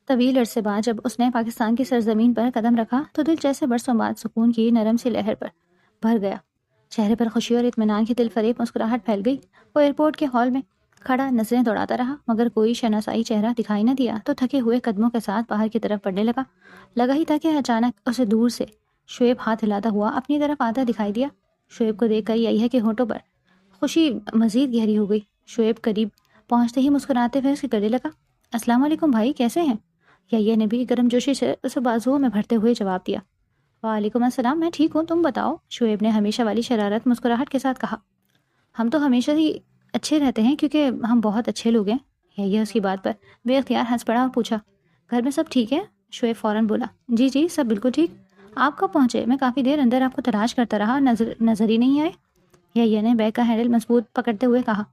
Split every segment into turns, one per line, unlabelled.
طویل عرصے بعد جب اس نے پاکستان کی سرزمین پر قدم رکھا تو دل جیسے برسوں بعد سکون کی نرم سی لہر پر بھر گیا. چہرے پر خوشی اور اطمینان کی دل فریب مسکراہٹ پھیل گئی. وہ ایئرپورٹ کے ہال میں کھڑا نظریں دوڑاتا رہا مگر کوئی شناسائی چہرہ دکھائی نہ دیا تو تھکے ہوئے قدموں کے ساتھ باہر کی طرف بڑھنے لگا ہی تھا کہ اچانک اسے دور سے شعیب ہاتھ ہلاتا ہوا اپنی طرف آتا دکھائی دیا. شعیب کو دیکھ کر یحییٰ کے ہونٹوں پر خوشی مزید گہری ہو گئی. شعیب قریب پہنچتے ہی مسکراتے ہوئے اس کے گلے لگا. السلام علیکم بھائی، کیسے ہیں؟ یحییٰ نے بھی گرم جوشی سے اسے بازوؤں میں بھرتے ہوئے جواب دیا. وعلیکم السلام، میں ٹھیک ہوں، تم بتاؤ؟ شعیب نے ہمیشہ والی شرارت مسکراہٹ کے ساتھ کہا. ہم تو ہمیشہ ہی اچھے رہتے ہیں کیونکہ ہم بہت اچھے لوگ ہیں. یحییٰ اس کی بات پر بے اختیار ہنس پڑا اور پوچھا. گھر میں سب ٹھیک ہے؟ شعیب فوراً بولا. جی سب بالکل ٹھیک. آپ کب پہنچے؟ میں کافی دیر اندر آپ کو تلاش کرتا رہا، نظر ہی نہیں آئے. یحییٰ نے بیگ کا ہینڈل مضبوط پکڑتے ہوئے کہا.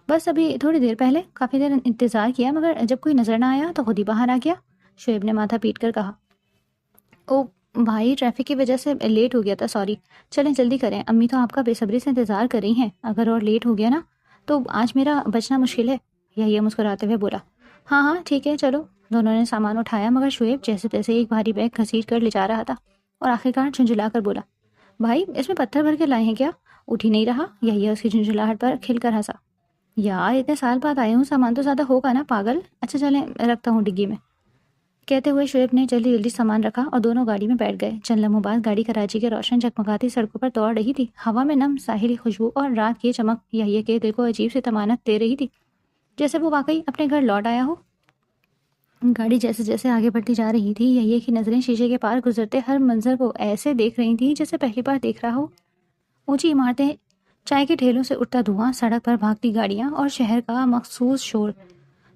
بس ابھی تھوڑی دیر پہلے کافی دیر انتظار کیا مگر جب کوئی نظر نہ آیا تو خود ہی باہر آ گیا. شعیب نے ماتھا پیٹ کر کہا. او بھائی، ٹریفک کی وجہ سے لیٹ ہو گیا تھا، سوری. چلیں جلدی کریں، امی تو آپ کا بے صبری سے انتظار کر رہی ہیں. اگر اور لیٹ ہو گیا نا تو آج میرا بچنا مشکل ہے. یحییٰ مسکراتے ہوئے بولا. ہاں ٹھیک ہے چلو. دونوں نے سامان اٹھایا مگر شعیب جیسے تیسے ایک بھاری بیگ گھسیٹ کر لے جا رہا تھا اور آخرکار جھنجھلا کر بولا. بھائی، اس میں پتھر بھر کے لائے ہیں کیا؟ اٹھ ہی نہیں رہا. یحییٰ اس کی جھنجھلاہٹ پر کھل کر ہنسا. یار اتنے سال بعد آئے ہوں، سامان تو زیادہ ہوگا نا پاگل. اچھا چلیں رکھتا ہوں ڈگی میں. کہتے ہوئے شعیب نے جلدی سامان رکھا اور دونوں گاڑی میں بیٹھ گئے. چند لمحوں بعد گاڑی کراچی کے روشن جگمگاتی سڑکوں پر دوڑ رہی تھی. ہوا میں نم ساحلی خوشبو اور رات کی چمک یحییٰ کے دل کو عجیب سی طمانت دے رہی تھی، جیسے وہ واقعی اپنے گھر لوٹ آیا ہو. گاڑی جیسے آگے بڑھتی جا رہی تھی یحییٰ کی نظریں شیشے کے پار گزرتے ہر منظر کو ایسے دیکھ رہی تھیں جیسے پہلی بار دیکھ رہا ہو. اونچی عمارتیں، چائے کے ٹھیلوں سے اٹھتا دھواں، سڑک پر بھاگتی گاڑیاں اور شہر کا مخصوص شور،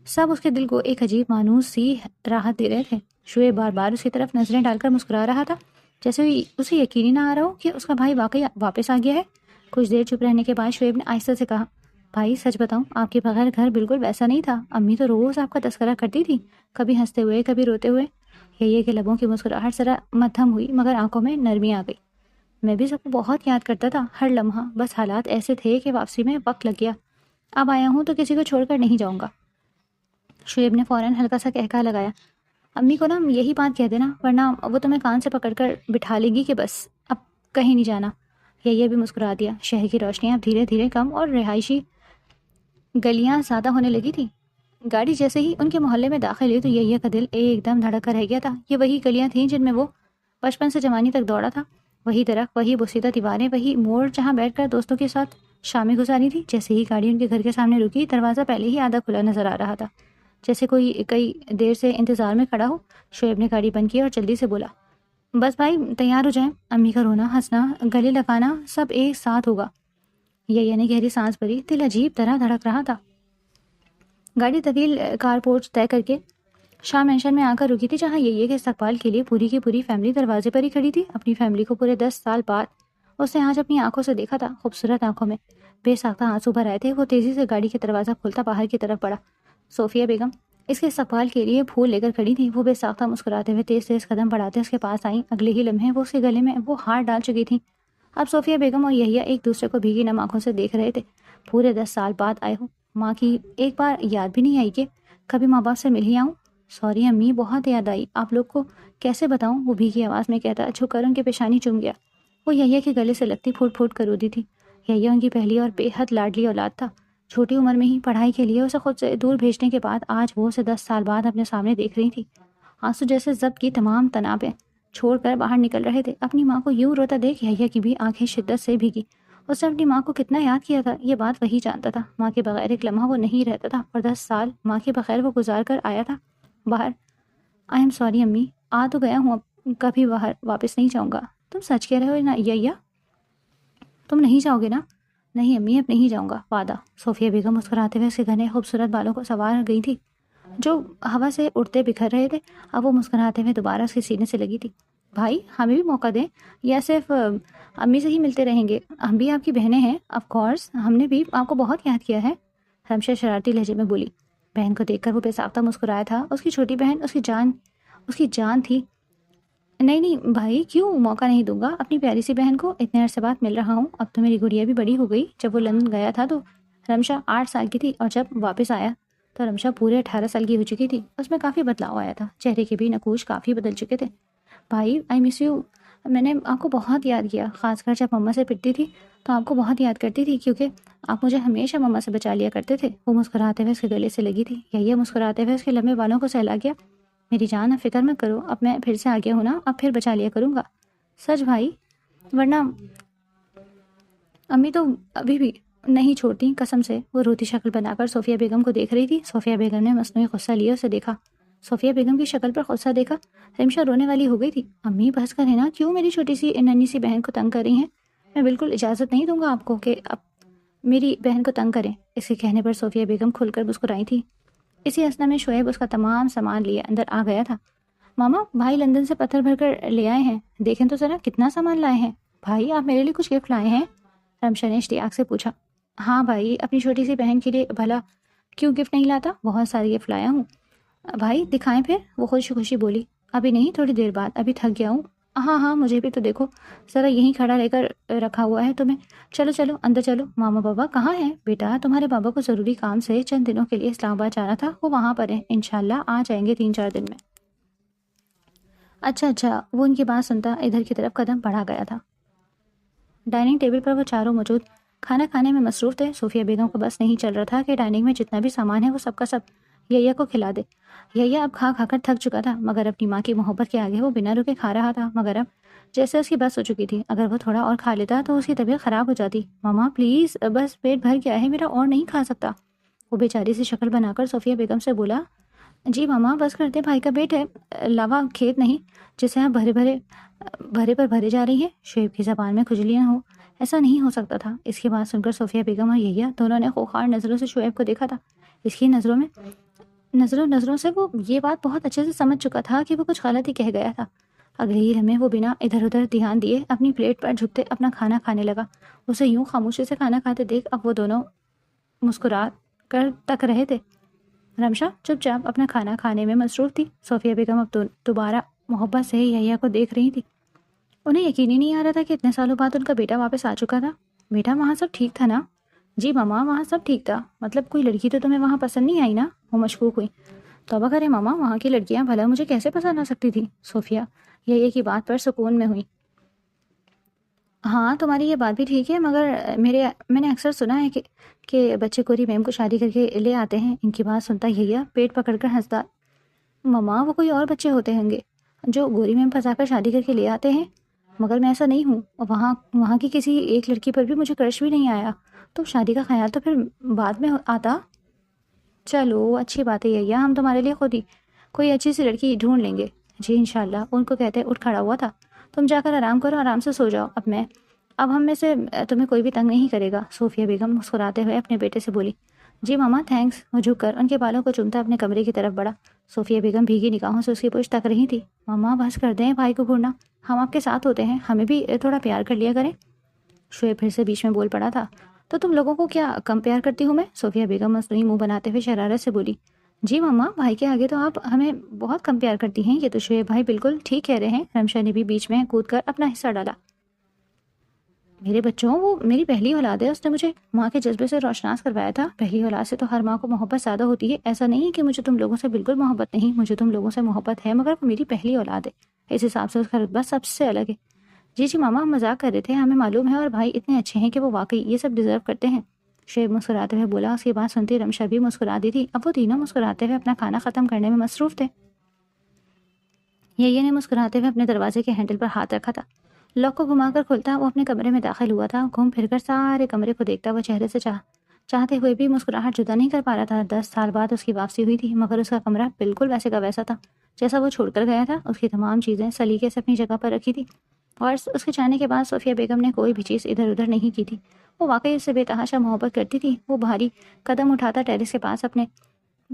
سب اس کے دل کو ایک عجیب مانوس سی راحت دے رہے تھے. شعیب بار بار اس کی طرف نظریں ڈال کر مسکرا رہا تھا جیسے اسے یقین ہی نہ آ رہا ہو کہ اس کا بھائی واقعی واپس آ گیا ہے. کچھ دیر چپ رہنے کے بعد شعیب نے آہستہ سے کہا. بھائی سچ بتاؤں، آپ کے بغیر گھر بالکل ویسا نہیں تھا. امی تو روز آپ کا تذکرہ کرتی تھی، کبھی ہنستے ہوئے کبھی روتے ہوئے. یحییٰ کے لبوں کی مسکراہٹ ذرا مدھم ہوئی مگر آنکھوں میں نرمی آ گئی. میں بھی سب کو بہت یاد کرتا تھا، ہر لمحہ. بس حالات ایسے تھے کہ واپسی میں وقت لگ گیا. اب آیا ہوں تو کسی کو چھوڑ کر نہیں جاؤں گا. شعیب نے فوراً ہلکا سا کہکا لگایا. امی کو نا یہی بات کہہ دینا ورنہ وہ تمہیں کان سے پکڑ کر بٹھا لے گی کہ بس اب کہیں نہیں جانا. یحییٰ بھی مسکرا دیا. شہر کی روشنیاں اب دھیرے دھیرے کم اور رہائشی گلیاں زیادہ ہونے لگی تھی. گاڑی جیسے ہی ان کے محلے میں داخل ہوئی تو یحییٰ کا دل ایک دم دھڑک کر رہ گیا تھا. یہ وہی گلیاں تھیں جن میں وہ بچپن سے جوانی تک دوڑا تھا. وہی درخت، وہی بوسیدہ دیواریں، وہی موڑ جہاں بیٹھ کر دوستوں کے ساتھ شامیں گزاری تھی. جیسے ہی گاڑی ان کے گھر کے سامنے رکی، دروازہ پہلے ہی آدھا کھلا نظر آ رہا تھا، جیسے کوئی کئی دیر سے انتظار میں کھڑا ہو. شعیب نے گاڑی بند کی اور جلدی سے بولا. بس بھائی تیار ہو جائیں، امی کا رونا، ہنسنا، گلے لگانا سب ایک ساتھ ہوگا. یحییٰ نے گہری سانس بھری. دل عجیب طرح دھڑک رہا تھا. گاڑی طویل کارپورٹ طے کر کے شاہ مینشن میں آ کر رکی تھی جہاں یحییٰ کے استقبال کے لیے پوری کی پوری فیملی دروازے پر ہی کھڑی تھی. اپنی فیملی کو پورے 10 سال بعد اس نے آج اپنی آنکھوں سے دیکھا تھا. خوبصورت آنکھوں میں بے ساختہ آنسو بھر آئے تھے. وہ تیزی سے گاڑی کا دروازہ کھولتا باہر کی طرف بڑھا. صوفیہ بیگم اس کے استقبال کے لیے پھول لے کر کھڑی تھی. وہ بے ساختہ مسکراتے ہوئے تیز قدم بڑھاتے اس کے پاس آئیں. اگلے ہی لمحے وہ اس کے گلے میں وہ ہار ڈال چکی تھیں. اب صوفیہ بیگم اور یحییٰ ایک دوسرے کو بھیگی نم آنکھوں سے دیکھ رہے تھے. پورے 10 سال بعد آئے ہو. ماں کی ایک بار یاد بھی نہیں آئی کہ کبھی ماں باپ سے مل ہی آؤں؟ سوری امی، بہت یاد آئی. آپ لوگ کو کیسے بتاؤں؟ وہ بھیگی آواز میں کہتا جھک کر ان کی پیشانی چوم گیا. وہ یحییٰ کے گلے سے لگتی پھوٹ پھوٹ کر رودی تھی. یحییٰ ان کی پہلی اور بے حد لاڈلی اولاد تھا. چھوٹی عمر میں ہی پڑھائی کے لیے اسے خود سے دور بھیجنے کے بعد آج وہ اسے 10 سال بعد اپنے سامنے دیکھ رہی تھی. آنسو جیسے ضبط کی تمام تنابیں چھوڑ کر باہر نکل رہے تھے. اپنی ماں کو یوں روتا دیکھ یحییٰ کی بھی آنکھیں شدت سے بھیگی. اس نے اپنی ماں کو کتنا یاد کیا تھا یہ بات وہی جانتا تھا. ماں کے بغیر ایک لمحہ وہ نہیں رہتا تھا اور 10 سال ماں کے بغیر وہ گزار کر آیا تھا باہر. آئی ایم سوری امی، آ تو گیا ہوں، اب کبھی باہر واپس نہیں جاؤں گا. تم سچ کہہ رہے ہو نا یحییٰ؟ تم نہیں جاؤ گے نا؟ نہیں امی، اب نہیں جاؤں گا، وعدہ. صوفیہ بیگم مسکراتے ہوئے اس کے گھنے خوبصورت بالوں کو سنوار گئی تھی جو ہوا سے اڑتے بکھر رہے تھے. اب وہ مسکراتے ہوئے دوبارہ اس کے سینے سے لگی تھی. بھائی ہمیں بھی موقع دیں یا صرف امی سے ہی ملتے رہیں گے؟ ہم بھی آپ کی بہنیں ہیں. آف کورس، ہم نے بھی آپ کو بہت یاد کیا ہے، ہمشہ شرارتی لہجے میں بولی. بہن کو دیکھ کر وہ بے ساختہ مسکرایا تھا. اس کی چھوٹی بہن اس کی جان تھی. نہیں بھائی، کیوں موقع نہیں دوں گا اپنی پیاری سی بہن کو؟ اتنے عرصے بعد مل رہا ہوں. اب تو میری گڑیا بھی بڑی ہو گئی. جب وہ لندن گیا تھا تو رمشا 8 سال کی تھی اور جب واپس آیا تو رمشا پورے 18 سال کی ہو چکی تھی. اس میں کافی بدلاؤ آیا تھا. چہرے کے بھی نقوش کافی بدل چکے تھے. بھائی آئی مس یو. میں نے آپ کو بہت یاد کیا، خاص کر جب مما سے پٹتی تھی تو آپ کو بہت یاد کرتی تھی، کیونکہ آپ مجھے ہمیشہ مما سے بچا لیا کرتے تھے. وہ مسکراتے ہوئے اس کے گلے سے لگی تھی. یہ مسکراتے ہوئے اس کے لمبے بالوں کو سہلا گیا. میری جان اب فکر مت کرو، اب میں پھر سے آ گیا ہوں نا، اب پھر بچا لیا کروں گا. سچ بھائی، ورنہ امی تو ابھی بھی نہیں چھوڑتی قسم سے. وہ روتی شکل بنا کر صوفیہ بیگم کو دیکھ رہی تھی. صوفیہ بیگم نے مصنوعی غصہ لیے اسے دیکھا. صوفیہ بیگم کی شکل پر غصہ دیکھا رمشا رونے والی ہو گئی تھی. امی بس کریں نا، کیوں میری چھوٹی سی ننھی سی بہن کو تنگ کر رہی ہیں؟ میں بالکل اجازت نہیں دوں گا آپ کو کہ آپ میری بہن کو تنگ کریں. اس کے کہنے پر صوفیہ بیگم کھل کر مسکرائی تھی. اسی اثنا میں شعیب اس کا تمام سامان لیے اندر آ گیا تھا. ماما، بھائی لندن سے پتھر بھر کر لے آئے ہیں، دیکھیں تو ذرا کتنا سامان لائے ہیں. بھائی آپ میرے لیے کچھ گفٹ لائے ہیں؟ رمشا نے اشتیاق سے پوچھا. ہاں بھائی، اپنی چھوٹی سی بہن کے لیے بھلا کیوں گفٹ نہیں لاتا؟ بہت ساری گفٹ لایا ہوں. بھائی دکھائیں پھر. وہ خوشی خوشی بولی. ابھی نہیں، تھوڑی دیر بعد، ابھی تھک گیا ہوں. ہاں مجھے بھی تو دیکھو ذرا، یہیں کھڑا لے کر رکھا ہوا ہے تمہیں. چلو چلو اندر چلو. ماما بابا کہاں ہیں؟ بیٹا تمہارے بابا کو ضروری کام سے چند دنوں کے لیے اسلام آباد جانا تھا، وہ وہاں پر ہیں، انشاءاللہ آ جائیں گے 3-4 دن میں. اچھا. وہ ان کی بات سنتا ادھر کی طرف قدم بڑھا گیا تھا. ڈائننگ ٹیبل پر وہ چاروں موجود کھانا کھانے میں مصروف تھے. صوفیہ بیگم کو بس نہیں چل رہا تھا کہ ڈائننگ میں جتنا بھی سامان ہے وہ سب کا سب یحییٰ کو کھلا دے. یحییٰ اب کھا کر تھک چکا تھا، مگر اپنی ماں کی محبت کے آگے وہ بنا رکے کھا رہا تھا. مگر اب جیسے اس کی بس ہو چکی تھی، اگر وہ تھوڑا اور کھا لیتا تو اس کی طبیعت خراب ہو جاتی. ماما پلیز، بس پیٹ بھر گیا ہے میرا، اور نہیں کھا سکتا. وہ بیچاری سی شکل بنا کر صوفیہ بیگم سے بولا. جی ماما بس کر دیں، بھائی کا پیٹ ہے، لاوا کھیت نہیں جسے آپ بھرے پر بھرے جا رہی ہیں. شعیب کی زبان میں کھجلیاں ہو. ایسا نہیں ہو سکتا تھا. اس کی بات سن کر صوفیہ بیگم اور یحییٰ دونوں نے خوخار نظروں سے شعیب کو دیکھا تھا. اس کی نظروں سے وہ یہ بات بہت اچھے سے سمجھ چکا تھا کہ وہ کچھ غلط ہی کہہ گیا تھا. اگلے ہی لمحے وہ بنا ادھر ادھر دھیان دیے اپنی پلیٹ پر جھکتے اپنا کھانا کھانے لگا. اسے یوں خاموشی سے کھانا کھاتے دیکھ اب وہ دونوں مسکرا کر تک رہے تھے. رمشا چپ چاپ اپنا کھانا کھانے میں مصروف تھی. صوفیہ بیگم اب دوبارہ محبت سے یحییٰ کو دیکھ رہی تھی. انہیں یقین ہی نہیں آ رہا تھا کہ اتنے سالوں بعد ان کا بیٹا واپس آ چکا تھا. بیٹا وہاں سب ٹھیک تھا نا؟ جی ماما وہاں سب ٹھیک تھا. مطلب کوئی لڑکی تو تمہیں وہاں پسند نہیں آئی نا؟ وہ مشکوک ہوئی. توبہ کرے ماما، وہاں کی لڑکیاں بھلا مجھے کیسے پسند آ سکتی تھی؟ صوفیہ یحییٰ کی بات پر سکون میں ہوئی. ہاں تمہاری یہ بات بھی ٹھیک ہے، مگر میں نے اکثر سنا ہے کہ بچے کوری میم کو شادی کر کے لے آتے ہیں. ان کی بات سنتا یحییٰ پیٹ پکڑ کر ہنستا. ماما وہ کوئی اور بچے ہوتے ہوں گے جو گوری میم پھنسا کر شادی کر کے لے آتے ہیں، مگر میں ایسا نہیں ہوں. وہاں کی کسی ایک لڑکی پر بھی مجھے کرش بھی نہیں آیا، تو شادی کا خیال تو پھر بعد میں آتا. چلو اچھی بات ہے یحییٰ، ہم تمہارے لیے خود ہی کوئی اچھی سی لڑکی ڈھونڈ لیں گے. جی انشاءاللہ. ان کو کہتے اٹھ کھڑا ہوا تھا. تم جا کر آرام کرو، آرام سے سو جاؤ. اب ہم میں سے تمہیں کوئی بھی تنگ نہیں کرے گا. صوفیہ بیگم مسکراتے ہوئے اپنے بیٹے سے بولی. جی ماما تھینکس. وہ جھک کر ان کے بالوں کو چومتا اپنے کمرے کی طرف بڑھا. صوفیہ بیگم بھیگی نگاہوں سے اس کی پشت تک رہی تھی. ماما بس کر دیں بھائی کو گھورنا، ہم آپ کے ساتھ ہوتے ہیں، ہمیں بھی تھوڑا پیار کر لیا کریں. شعیب پھر سے بیچ میں بول پڑا تھا. تو تم لوگوں کو کیا کم پیار کرتی ہوں میں؟ صوفیہ بیگم مصنوعی منہ بناتے ہوئے شرارت سے بولی. جی ماما بھائی کے آگے تو آپ ہمیں بہت کم پیار کرتی ہیں. یہ تو شعیب بھائی بالکل ٹھیک کہہ رہے ہیں. رمشا نے بھی بیچ میں کود کر اپنا حصہ ڈالا. میرے بچوں، وہ میری پہلی اولاد ہے، اس نے مجھے ماں کے جذبے سے روشناس کروایا تھا. پہلی اولاد سے تو ہر ماں کو محبت زیادہ ہوتی ہے. ایسا نہیں کہ مجھے تم لوگوں سے بالکل محبت نہیں، مجھے تم لوگوں سے محبت ہے، مگر وہ میری پہلی اولاد ہے، اس حساب سے اس کا رتبہ سب سے الگ ہے. جی ماما ہم مذاق کر رہے تھے، ہمیں معلوم ہے، اور بھائی اتنے اچھے ہیں کہ وہ واقعی یہ سب ڈیزرو کرتے ہیں. شعیب مسکراتے ہوئے بولا. اس کی بات سنتی رمشا بھی مسکرا دی تھی. اب وہ تینوں مسکراتے ہوئے اپنا کھانا ختم کرنے میں مصروف تھے. یحییٰ نے مسکراتے ہوئے اپنے دروازے کے ہینڈل پر ہاتھ رکھا تھا. لاک کو گھما کر کھلتا وہ اپنے کمرے میں داخل ہوا تھا. گھوم پھر کر سارے کمرے کو دیکھتا وہ چہرے سے چاہتے ہوئے بھی مسکراہٹ جدا نہیں کر پا رہا تھا. 10 سال بعد اس کی واپسی ہوئی تھی، مگر اس کا کمرہ بالکل ویسے کا ویسا تھا جیسا وہ چھوڑ کر گیا تھا. اس کی تمام چیزیں سلیقے سے اپنی جگہ پر رکھی تھی، اور اس کے جانے کے بعد صوفیہ بیگم نے کوئی بھی چیز ادھر ادھر نہیں کی تھی. وہ واقعی اس سے بے تحاشا محبت کرتی تھی. وہ بھاری قدم اٹھاتا ٹیرس کے پاس اپنے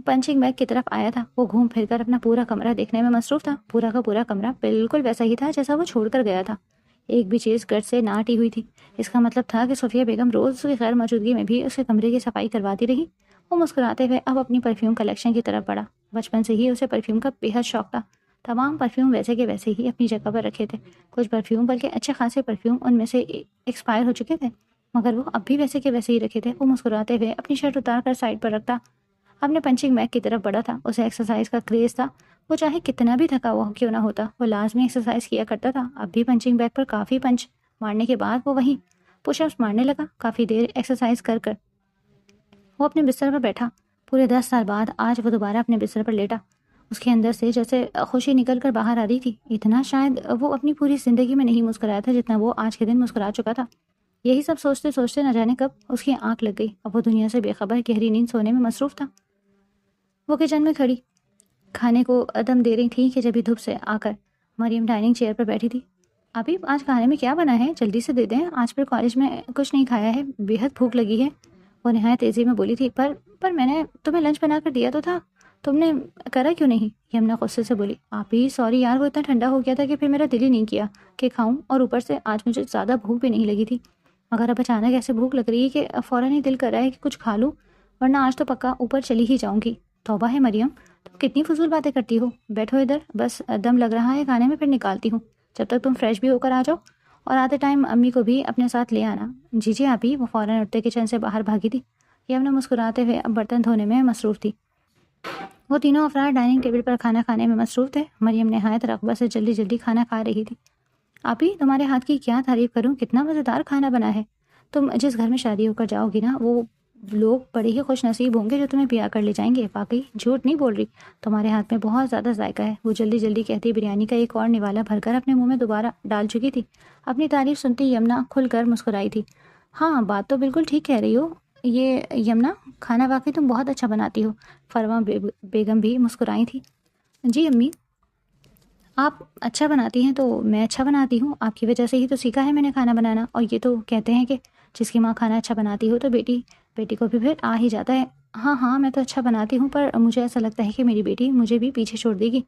پنچنگ بیگ کی طرف آیا تھا. وہ گھوم پھر کر اپنا پورا کمرہ دیکھنے میں مصروف تھا. پورا کا پورا کمرہ بالکل ویسا ہی تھا جیسا وہ چھوڑ کر گیا تھا. ایک بھی چیز گرد سے نہ ہٹی ہوئی تھی. اس کا مطلب تھا کہ صوفیہ بیگم روز اس کی غیر موجودگی میں بھی اس کے کمرے کی صفائی کرواتی رہی. وہ مسکراتے ہوئے اب اپنی پرفیوم کلیکشن کی طرف بڑھا. بچپن سے ہی اسے پرفیوم کا بے حد شوق تھا. تمام پرفیوم ویسے کے ویسے ہی اپنی جگہ پر رکھے تھے. کچھ پرفیوم بلکہ اچھے خاصے پرفیوم ان میں سے ایکسپائر ہو چکے تھے، مگر وہ اب بھی ویسے کے ویسے ہی رکھے تھے. وہ مسکراتے ہوئے اپنی شرٹ اتار کر سائڈ پر رکھتا. اپنے پنچنگ بیگ کی طرف بڑھا تھا. اسے ایکسرسائز کا کریز تھا. وہ چاہے کتنا بھی تھکا ہوا کیوں نہ ہوتا وہ لازمی ایکسرسائز کیا کرتا تھا. اب بھی پنچنگ بیگ پر کافی پنچ مارنے کے بعد وہ وہیں پش اپس مارنے لگا. کافی دیر ایکسرسائز کر وہ اپنے بستر پر بیٹھا. پورے 10 سال بعد آج وہ دوبارہ اپنے بستر پر لیٹا. اس کے اندر سے جیسے خوشی نکل کر باہر آ رہی تھی. اتنا شاید وہ اپنی پوری زندگی میں نہیں مسکرایا تھا جتنا وہ آج کے دن مسکرا چکا تھا. یہی سب سوچتے سوچتے نہ جانے کب اس کی آنکھ لگ گئی. اب وہ دنیا سے بے خبر گہری نیند سونے میں مصروف تھا. وہ کچن میں کھڑی کھانے کو دم دے رہی تھی کہ جبھی دھوپ سے آ کر مریم ڈائننگ چیئر پر بیٹھی تھی. ابھی آج کھانے میں کیا بنا ہے؟ جلدی سے دے دیں. آج پھر کالج میں کچھ نہیں کھایا ہے. بے حد بھوک لگی ہے. وہ نہایت تیزی میں بولی تھی. پر میں نے تمہیں لنچ بنا کر دیا تو تھا, تم نے کرا کیوں نہیں؟ یمنا غصے سے بولی. آپ ہی سوری یار, وہ اتنا ٹھنڈا ہو گیا تھا کہ پھر میرا دل ہی نہیں کیا کہ کھاؤں, اور اوپر سے آج مجھے زیادہ بھوک بھی نہیں لگی تھی. مگر اب اچانک ایسے بھوک لگ رہی ہے کہ فوراً ہی دل کر رہا ہے کہ کچھ کھا لوں, ورنہ آج تو پکا اوپر چلی ہی جاؤں گی. توبہ ہے مریم, تم کتنی فضول باتیں کرتی ہو. بیٹھو ادھر, بس دم لگ رہا ہے کھانے میں, پھر نکالتی ہوں. جب تک تم فریش بھی ہو کر آ جاؤ, اور آتے ٹائم امی کو بھی اپنے ساتھ لے آنا. جی جی آپ ہی. وہ فوراً اٹھتے کچن سے باہر بھاگی تھی. یمنا مسکراتے ہوئے اب برتن دھونے میں مصروف تھی. وہ تینوں افراد ڈائننگ ٹیبل پر کھانا کھانے میں مصروف تھے. مریم نہایت رغبت سے جلدی جلدی کھانا کھا رہی تھی. آپ ہی تمہارے ہاتھ کی کیا تعریف کروں, کتنا مزیدار کھانا بنا ہے. تم جس گھر میں شادی ہو کر جاؤ گی نا, وہ لوگ بڑے ہی خوش نصیب ہوں گے جو تمہیں پیا کر لے جائیں گے. واقعی جھوٹ نہیں بول رہی, تمہارے ہاتھ میں بہت زیادہ ذائقہ ہے. وہ جلدی جلدی کہتی بریانی کا ایک اور نوالا بھر کر اپنے منہ میں دوبارہ ڈال چکی تھی. اپنی تعریف سنتی یمنا کھل کر مسکرائی تھی. ہاں بات تو بالکل ٹھیک کہہ رہی ہو یہ یمنا, کھانا واقعی تم بہت اچھا بناتی ہو. فرما بیگم بھی مسکرائی تھی. جی امی, آپ اچھا بناتی ہیں تو میں اچھا بناتی ہوں. آپ کی وجہ سے ہی تو سیکھا ہے میں نے کھانا بنانا. اور یہ تو کہتے ہیں کہ جس کی ماں کھانا اچھا بناتی ہو تو بیٹی کو بھی پھر آ ہی جاتا ہے. ہاں میں تو اچھا بناتی ہوں, پر مجھے ایسا لگتا ہے کہ میری بیٹی مجھے بھی پیچھے چھوڑ دے گی.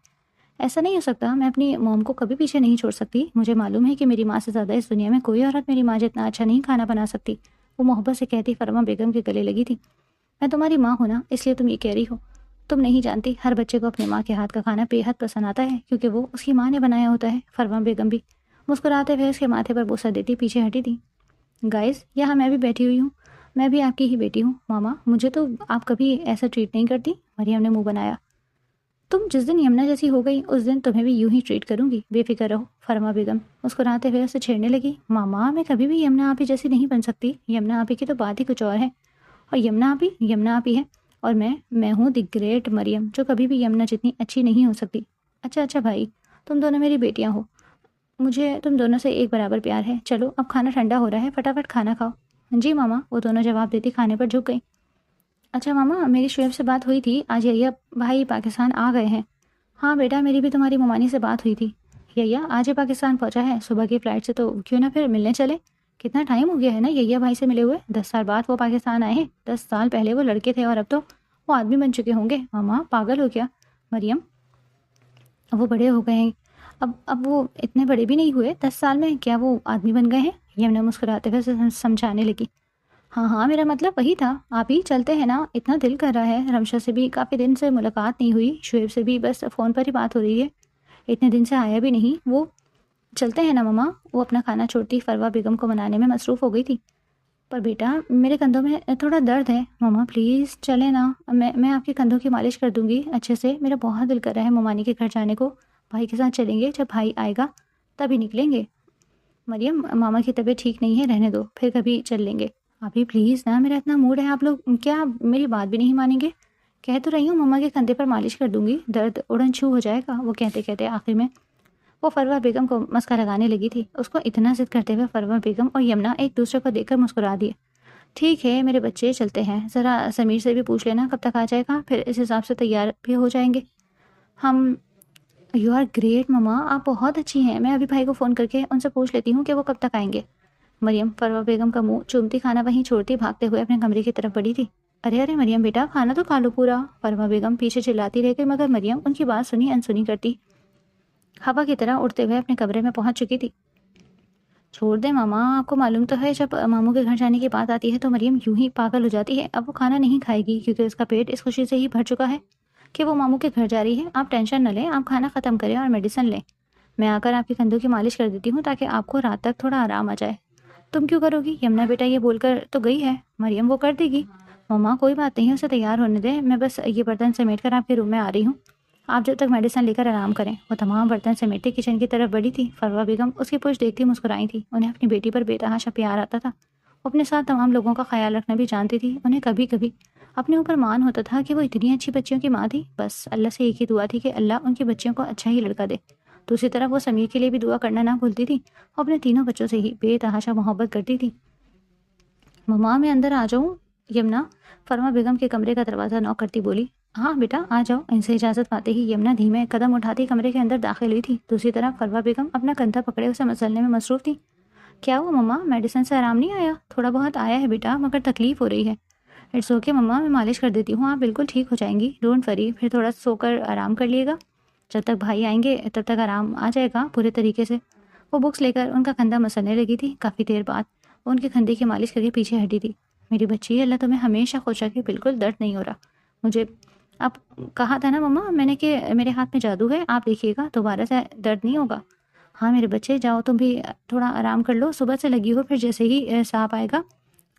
ایسا نہیں ہو سکتا, میں اپنی موم کو کبھی پیچھے نہیں چھوڑ سکتی. مجھے معلوم ہے کہ میری ماں سے زیادہ اس دنیا میں کوئی عورت میری ماں جتنا اچھا نہیں کھانا بنا سکتی. وہ محبت سے کہتی فرما بیگم کے گلے لگی تھی. میں تمہاری ماں ہوں نا, اس لیے تم یہ کہہ رہی ہو. تم نہیں جانتی, ہر بچے کو اپنی ماں کے ہاتھ کا کھانا بے حد پسند آتا ہے, کیونکہ وہ اس کی ماں نے بنایا ہوتا ہے. فرما بیگم بھی مسکراتے ہوئے اس کے ماتھے پر بوسہ دیتی پیچھے ہٹی تھی. گائز, یہاں میں بھی بیٹھی ہوئی ہوں. میں بھی آپ کی ہی بیٹی ہوں. ماما, مجھے تو آپ کبھی ایسا ٹریٹ نہیں کرتی. مریم نے منہ بنایا. تم جس دن یمنا جیسی ہو گئی اس دن تمہیں بھی یوں ہی ٹریٹ کروں گی, بے فکر رہو. فرما بیگم مسکراتے ہوئے اسے چھیڑنے لگی. ماما, میں کبھی بھی یمنا آپی جیسی نہیں بن سکتی. یمنا آپی کی تو بات ہی کچھ اور ہے. اور یمنا آپی ہے, اور میں ہوں دی گریٹ مریم, جو کبھی بھی یمنا جتنی اچھی نہیں ہو سکتی. اچھا بھائی, تم دونوں میری بیٹیاں ہو, مجھے تم دونوں سے ایک برابر پیار ہے. چلو اب کھانا ٹھنڈا ہو رہا ہے, فٹافٹ کھانا کھاؤ. جی ماما, وہ دونوں جواب دیتی کھانے پر جھک گئی. اچھا ماما, میری شعیب سے بات ہوئی تھی, آج یہ بھائی پاکستان آ گئے ہیں. ہاں بیٹا, میری بھی تمہاری ممانی سے بات ہوئی تھی. یہ آج پاکستان پہنچا ہے صبح کی فلائٹ سے, تو کیوں نہ پھر ملنے چلے. کتنا ٹائم ہو گیا ہے نا یہ بھائی سے ملے ہوئے. 10 سال بعد وہ پاکستان آئے ہیں. 10 سال پہلے وہ لڑکے تھے اور اب تو وہ آدمی بن چکے ہوں گے. ماما پاگل ہو کیا؟ مریم, وہ بڑے ہو گئے ہیں. اب وہ اتنے بڑے بھی نہیں ہوئے. 10 سال میں کیا وہ آدمی بن گئے ہیں؟ یمنا مسکراتے ہوئے سمجھانے لگی. ہاں میرا مطلب وہی تھا. آپ ہی چلتے ہیں نا, اتنا دل کر رہا ہے. رمشا سے بھی کافی دن سے ملاقات نہیں ہوئی. شعیب سے بھی بس فون پر ہی بات ہو رہی ہے, اتنے دن سے آیا بھی نہیں. وہ چلتے ہیں نا ماما. وہ اپنا کھانا چھوڑتی فروا بیگم کو منانے میں مصروف ہو گئی تھی. پر بیٹا, میرے کندھوں میں تھوڑا درد ہے. ماما پلیز چلیں نا, میں آپ کے کندھوں کی مالش کر دوں گی اچھے سے. میرا بہت دل کر رہا ہے ممانی کے گھر جانے کو. بھائی کے ساتھ چلیں گے, جب بھائی آئے گا تبھی نکلیں گے. مریم, ماما کی طبیعت ٹھیک نہیں ہے, رہنے دو, پھر کبھی چل لیں گے. ابھی پلیز نا, میرا اتنا موڈ ہے, آپ لوگ کیا میری بات بھی نہیں مانیں گے؟ کہہ تو رہی ہوں ماما کے کندھے پر مالش کر دوں گی, درد اڑن چھو ہو جائے گا. وہ کہتے آخر میں وہ فروا بیگم کو مسکا لگانے لگی تھی. اس کو اتنا ضد کرتے ہوئے فروا بیگم اور یمنا ایک دوسرے کو دیکھ کر مسکرا دیے. ٹھیک ہے میرے بچے, چلتے ہیں. ذرا سمیر سے بھی پوچھ لینا کب تک آ جائے گا, پھر اس حساب سے تیار بھی ہو جائیں گے ہم. یو آر گریٹ ماما, آپ بہت اچھی ہیں. میں ابھی بھائی کو فون کر کے ان سے پوچھ لیتی ہوں کہ وہ کب تک آئیں گے. مریم فروا بیگم کا منہ چومتی کھانا وہیں چھوڑتی بھاگتے ہوئے اپنے کمرے کی طرف بڑھی تھی. ارے مریم بیٹا, کھانا تو کھا لو پورا. فروا بیگم پیچھے چلاتی رہ گئی, مگر مریم ان کی بات سنی انسنی کرتی ہوا کی طرح اڑتے ہوئے اپنے کمرے میں پہنچ چکی تھی. چھوڑ دیں ماما, آپ کو معلوم تو ہے جب ماموں کے گھر جانے کی بات آتی ہے تو مریم یوں ہی پاگل ہو جاتی ہے. اب وہ کھانا نہیں کھائے گی کیونکہ اس کا پیٹ اس خوشی سے ہی بھر چکا ہے کہ وہ ماموں کے گھر جا رہی ہے. آپ ٹینشن نہ لیں, آپ کھانا ختم کریں اور میڈیسن لیں. میں آ کر آپ کے کندھوں کی مالش کر دیتی ہوں تاکہ آپ کو رات تک تھوڑا آرام آ جائے. تم کیوں کرو گی؟ یمنا بیٹا یہ بول کر تو گئی ہے. مریم, وہ کر دے گی. مما کوئی بات نہیں، اسے تیار ہونے دیں، میں بس یہ برتن سمیٹ کر آپ کے روم میں آ رہی ہوں، آپ جب تک میڈیسن لے کر آرام کریں۔ وہ تمام برتن سمیٹتے کچن کی طرف بڑھی تھی۔ فروہ بیگم اس کی پشت دیکھتی مسکرائی تھی۔ انہیں اپنی بیٹی پر بے تحاشا پیار آتا تھا۔ وہ اپنے ساتھ تمام لوگوں کا خیال رکھنا بھی جانتی تھی۔ انہیں کبھی کبھی اپنے اوپر مان ہوتا تھا کہ وہ اتنی اچھی بچیوں کی ماں تھی۔ بس اللہ سے ایک ہی دعا تھی کہ اللہ ان کی بچیوں کو اچھا ہی لڑکا دے۔ دوسری طرف وہ سمیر کے لیے بھی دعا کرنا نہ بھولتی تھی۔ وہ اپنے تینوں بچوں سے ہی بے تحاشا محبت کرتی تھی۔ مما میں اندر آ جاؤں؟ یمنا فروہ بیگم کے کمرے کا دروازہ نوک کرتی بولی۔ ہاں بیٹا آ جاؤ۔ ان سے اجازت پاتے ہی یمنا دھیمے قدم اٹھاتی کمرے کے اندر داخل ہوئی تھی۔ دوسری طرف فروہ بیگم اپنا کندھا پکڑے اسے مسلنے میں مصروف تھی۔ کیا ہوا مما، میڈیسن سے آرام نہیں آیا؟ تھوڑا بہت آیا ہے بیٹا، مگر تکلیف ہو رہی ہے۔ اٹس اوکے مما، میں مالش کر دیتی ہوں، آپ بالکل ٹھیک ہو جائیں گی، ڈونٹ وری۔ پھر تھوڑا سو کر آرام کر لیے گا، جب تک بھائی آئیں گے تب تک آرام آ جائے گا پورے طریقے سے۔ وہ بکس لے کر ان کا کندھا مسلنے لگی تھی۔ کافی دیر بعد وہ ان کے کندھے کی مالش کر کے پیچھے ہٹی تھی۔ میری بچی، اللہ تمہیں ہمیشہ خوش رکھے، بالکل درد نہیں ہو رہا مجھے۔ اب کہا تھا نا مما میں نے کہ میرے ہاتھ میں جادو ہے، آپ دیکھیے گا دوبارہ سے درد نہیں ہوگا۔ ہاں میرے بچے جاؤ، تم بھی تھوڑا آرام کر لو، صبح سے لگی ہو، پھر جیسے ہی صاحب آئے گا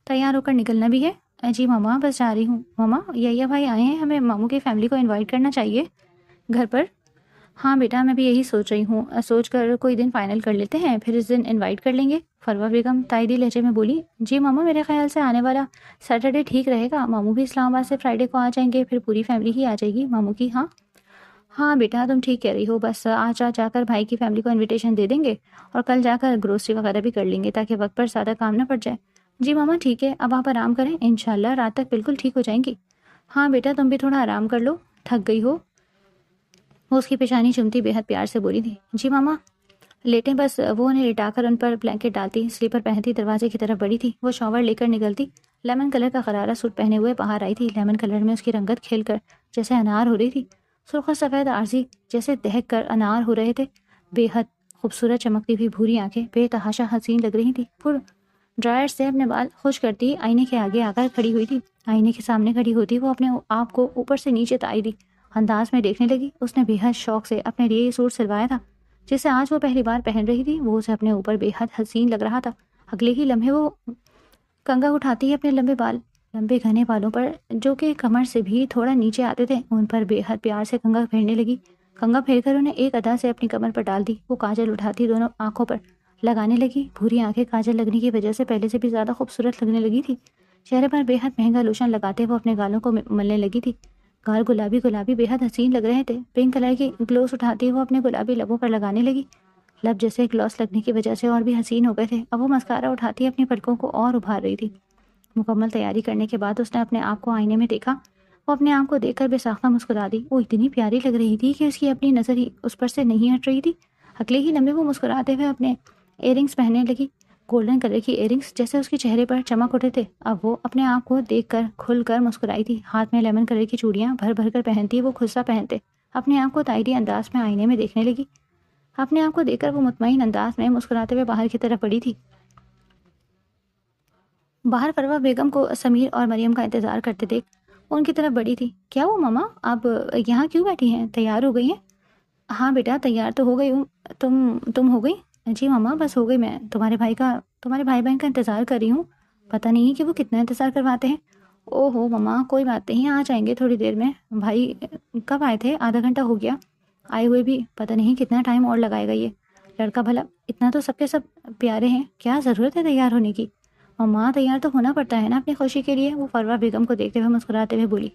تیار ہو کر نکلنا بھی ہے۔ جی ماما بس جا رہی ہوں۔ ماما یہ بھائی آئے ہیں، ہمیں ماموں کی فیملی کو انوائٹ کرنا چاہیے گھر پر۔ ہاں بیٹا میں بھی یہی سوچ رہی ہوں، سوچ کر کوئی دن فائنل کر لیتے ہیں، پھر اس دن انوائٹ کر لیں گے۔ فروہ بیگم تائیدی لہجے میں بولی۔ جی ماما میرے خیال سے آنے والا سیٹرڈے ٹھیک رہے گا، ماموں بھی اسلام آباد سے فرائیڈے کو آ جائیں گے، پھر پوری فیملی ہی آ جائے گی ماموں کی۔ ہاں بیٹا تم ٹھیک کہہ رہی ہو، بس آج جا کر بھائی کی فیملی کو انویٹیشن دے دیں گے اور کل جا کر گروسری وغیرہ بھی کر لیں گے تاکہ وقت پر زیادہ کام نہ پڑ جائے۔ جی ماما ٹھیک ہے، اب آپ آرام کریں، انشاءاللہ رات تک بالکل ٹھیک ہو جائیں گی۔ ہاں بیٹا تم بھی تھوڑا آرام کر لو، تھک گئی ہو۔ وہ اس کی پیشانی چومتی بے حد پیار سے بولی تھی۔ جی ماما لیٹیں بس۔ وہ انہیں لٹا کر ان پر بلینکٹ ڈالتی، سلیپر پہنتی دروازے کی طرف بڑھی تھی۔ وہ شاور لے کر نکلتی، لیمن کلر کا غرارہ سوٹ پہنے ہوئے باہر آئی تھی۔ لیمن کلر میں اس کی رنگت کھل کر جیسے انار ہو رہی تھی، سرخ و سفید عارضی جیسے دہک کر انار ہو رہے تھے۔ بے حد خوبصورت چمکتی ہوئی بھوری آنکھیں بے تحاشا حسین لگ رہی تھیں۔ پھر ڈرائر سے اپنے بال خشک کرتی آئینے کے آگے آ کر کھڑی ہوئی تھی۔ آئینے کے سامنے کھڑی ہوتی وہ اپنے آپ کو اوپر سے نیچے تائیدی انداز میں دیکھنے لگی۔ اس نے بے حد شوق سے اپنے لیے یہ سوٹ سلوایا تھا جسے آج وہ پہلی بار پہن رہی تھی۔ وہ اسے اپنے اوپر بے حد حسین لگ رہا تھا۔ اگلے ہی لمحے وہ کنگا اٹھاتی اپنے لمبے گھنے بالوں پر جو کہ کمر سے بھی تھوڑا نیچے آتے تھے، ان پر بے حد پیار سے کنگا پھیرنے لگی۔ کنگا پھیر کر انہیں ایک ادا سے اپنی کمر پر ڈال دی۔ وہ کاجل اٹھاتی دونوں آنکھوں پر لگانے لگی۔ بھوری آنکھیں کاجل لگنے کی وجہ سے پہلے سے بھی زیادہ خوبصورت لگنے لگی تھی۔ چہرے پر بے حد مہنگا لوشن لگاتے وہ اپنے گالوں کو ملنے لگی تھی۔ گال گلابی بے حد حسین لگ رہے تھے۔ پنک کلر کی گلوس اٹھاتی وہ اپنے گلابی لبوں پر لگانے لگی۔ لب جیسے گلوس لگنے کی وجہ سے اور بھی حسین ہو گئے تھے۔ اب وہ مسکارا اٹھاتی اپنی پلکوں کو اور ابھار رہی تھی۔ مکمل تیاری کرنے کے بعد اس نے اپنے آپ کو آئینے میں دیکھا۔ وہ اپنے آپ کو دیکھ کر بے ساختہ مسکرا دی۔ وہ اتنی پیاری لگ رہی تھی کہ اس کی اپنی نظر ہی اس پر سے نہیں ہٹ رہی تھی۔ اگلے ہی لمحے وہ مسکراتے ہوئے اپنے ایئر رنگس پہننے لگی، گولڈن کلر کی ایئر رنگس جیسے اس کے چہرے پر چمک اٹھے تھے۔ اب وہ اپنے آپ کو دیکھ کر کھل کر مسکرائی تھی۔ ہاتھ میں لیمن کلر کی چوڑیاں بھر بھر کر پہنتی وہ خود سا پہنتے اپنے آپ کو تائیدی انداز میں آئینے میں دیکھنے لگی۔ اپنے آپ کو دیکھ کر وہ مطمئن انداز میں مسکراتے ہوئے باہر کی طرف بڑھی تھی۔ باہر فروہ بیگم کو سمیر اور مریم کا انتظار کرتے دیکھ ان کی طرف بڑھی تھی۔ کیا ہوا ماما، آپ یہاں کیوں بیٹھی ہیں، تیار ہو گئی ہیں؟ ہاں بیٹا تیار تو ہو گئی ہوں، تم ہو گئی؟ جی ماما بس ہو گئی، میں تمہارے بھائی بہن کا انتظار کر رہی ہوں، پتہ نہیں کہ وہ کتنا انتظار کرواتے ہیں۔ او ہو ماما کوئی بات نہیں، آ جائیں گے تھوڑی دیر میں۔ بھائی کب آئے تھے؟ آدھا گھنٹہ ہو گیا آئے ہوئے بھی، پتہ نہیں کتنا ٹائم اور لگائے گا یہ لڑکا بھلا، اتنا تو سب کے سب پیارے ہیں، کیا ضرورت ہے تیار ہونے کی؟ ماما تیار تو ہونا پڑتا ہے نا اپنی خوشی کے لیے۔ وہ فروہ بیگم کو دیکھتے ہوئے مسکراتے ہوئے بولی۔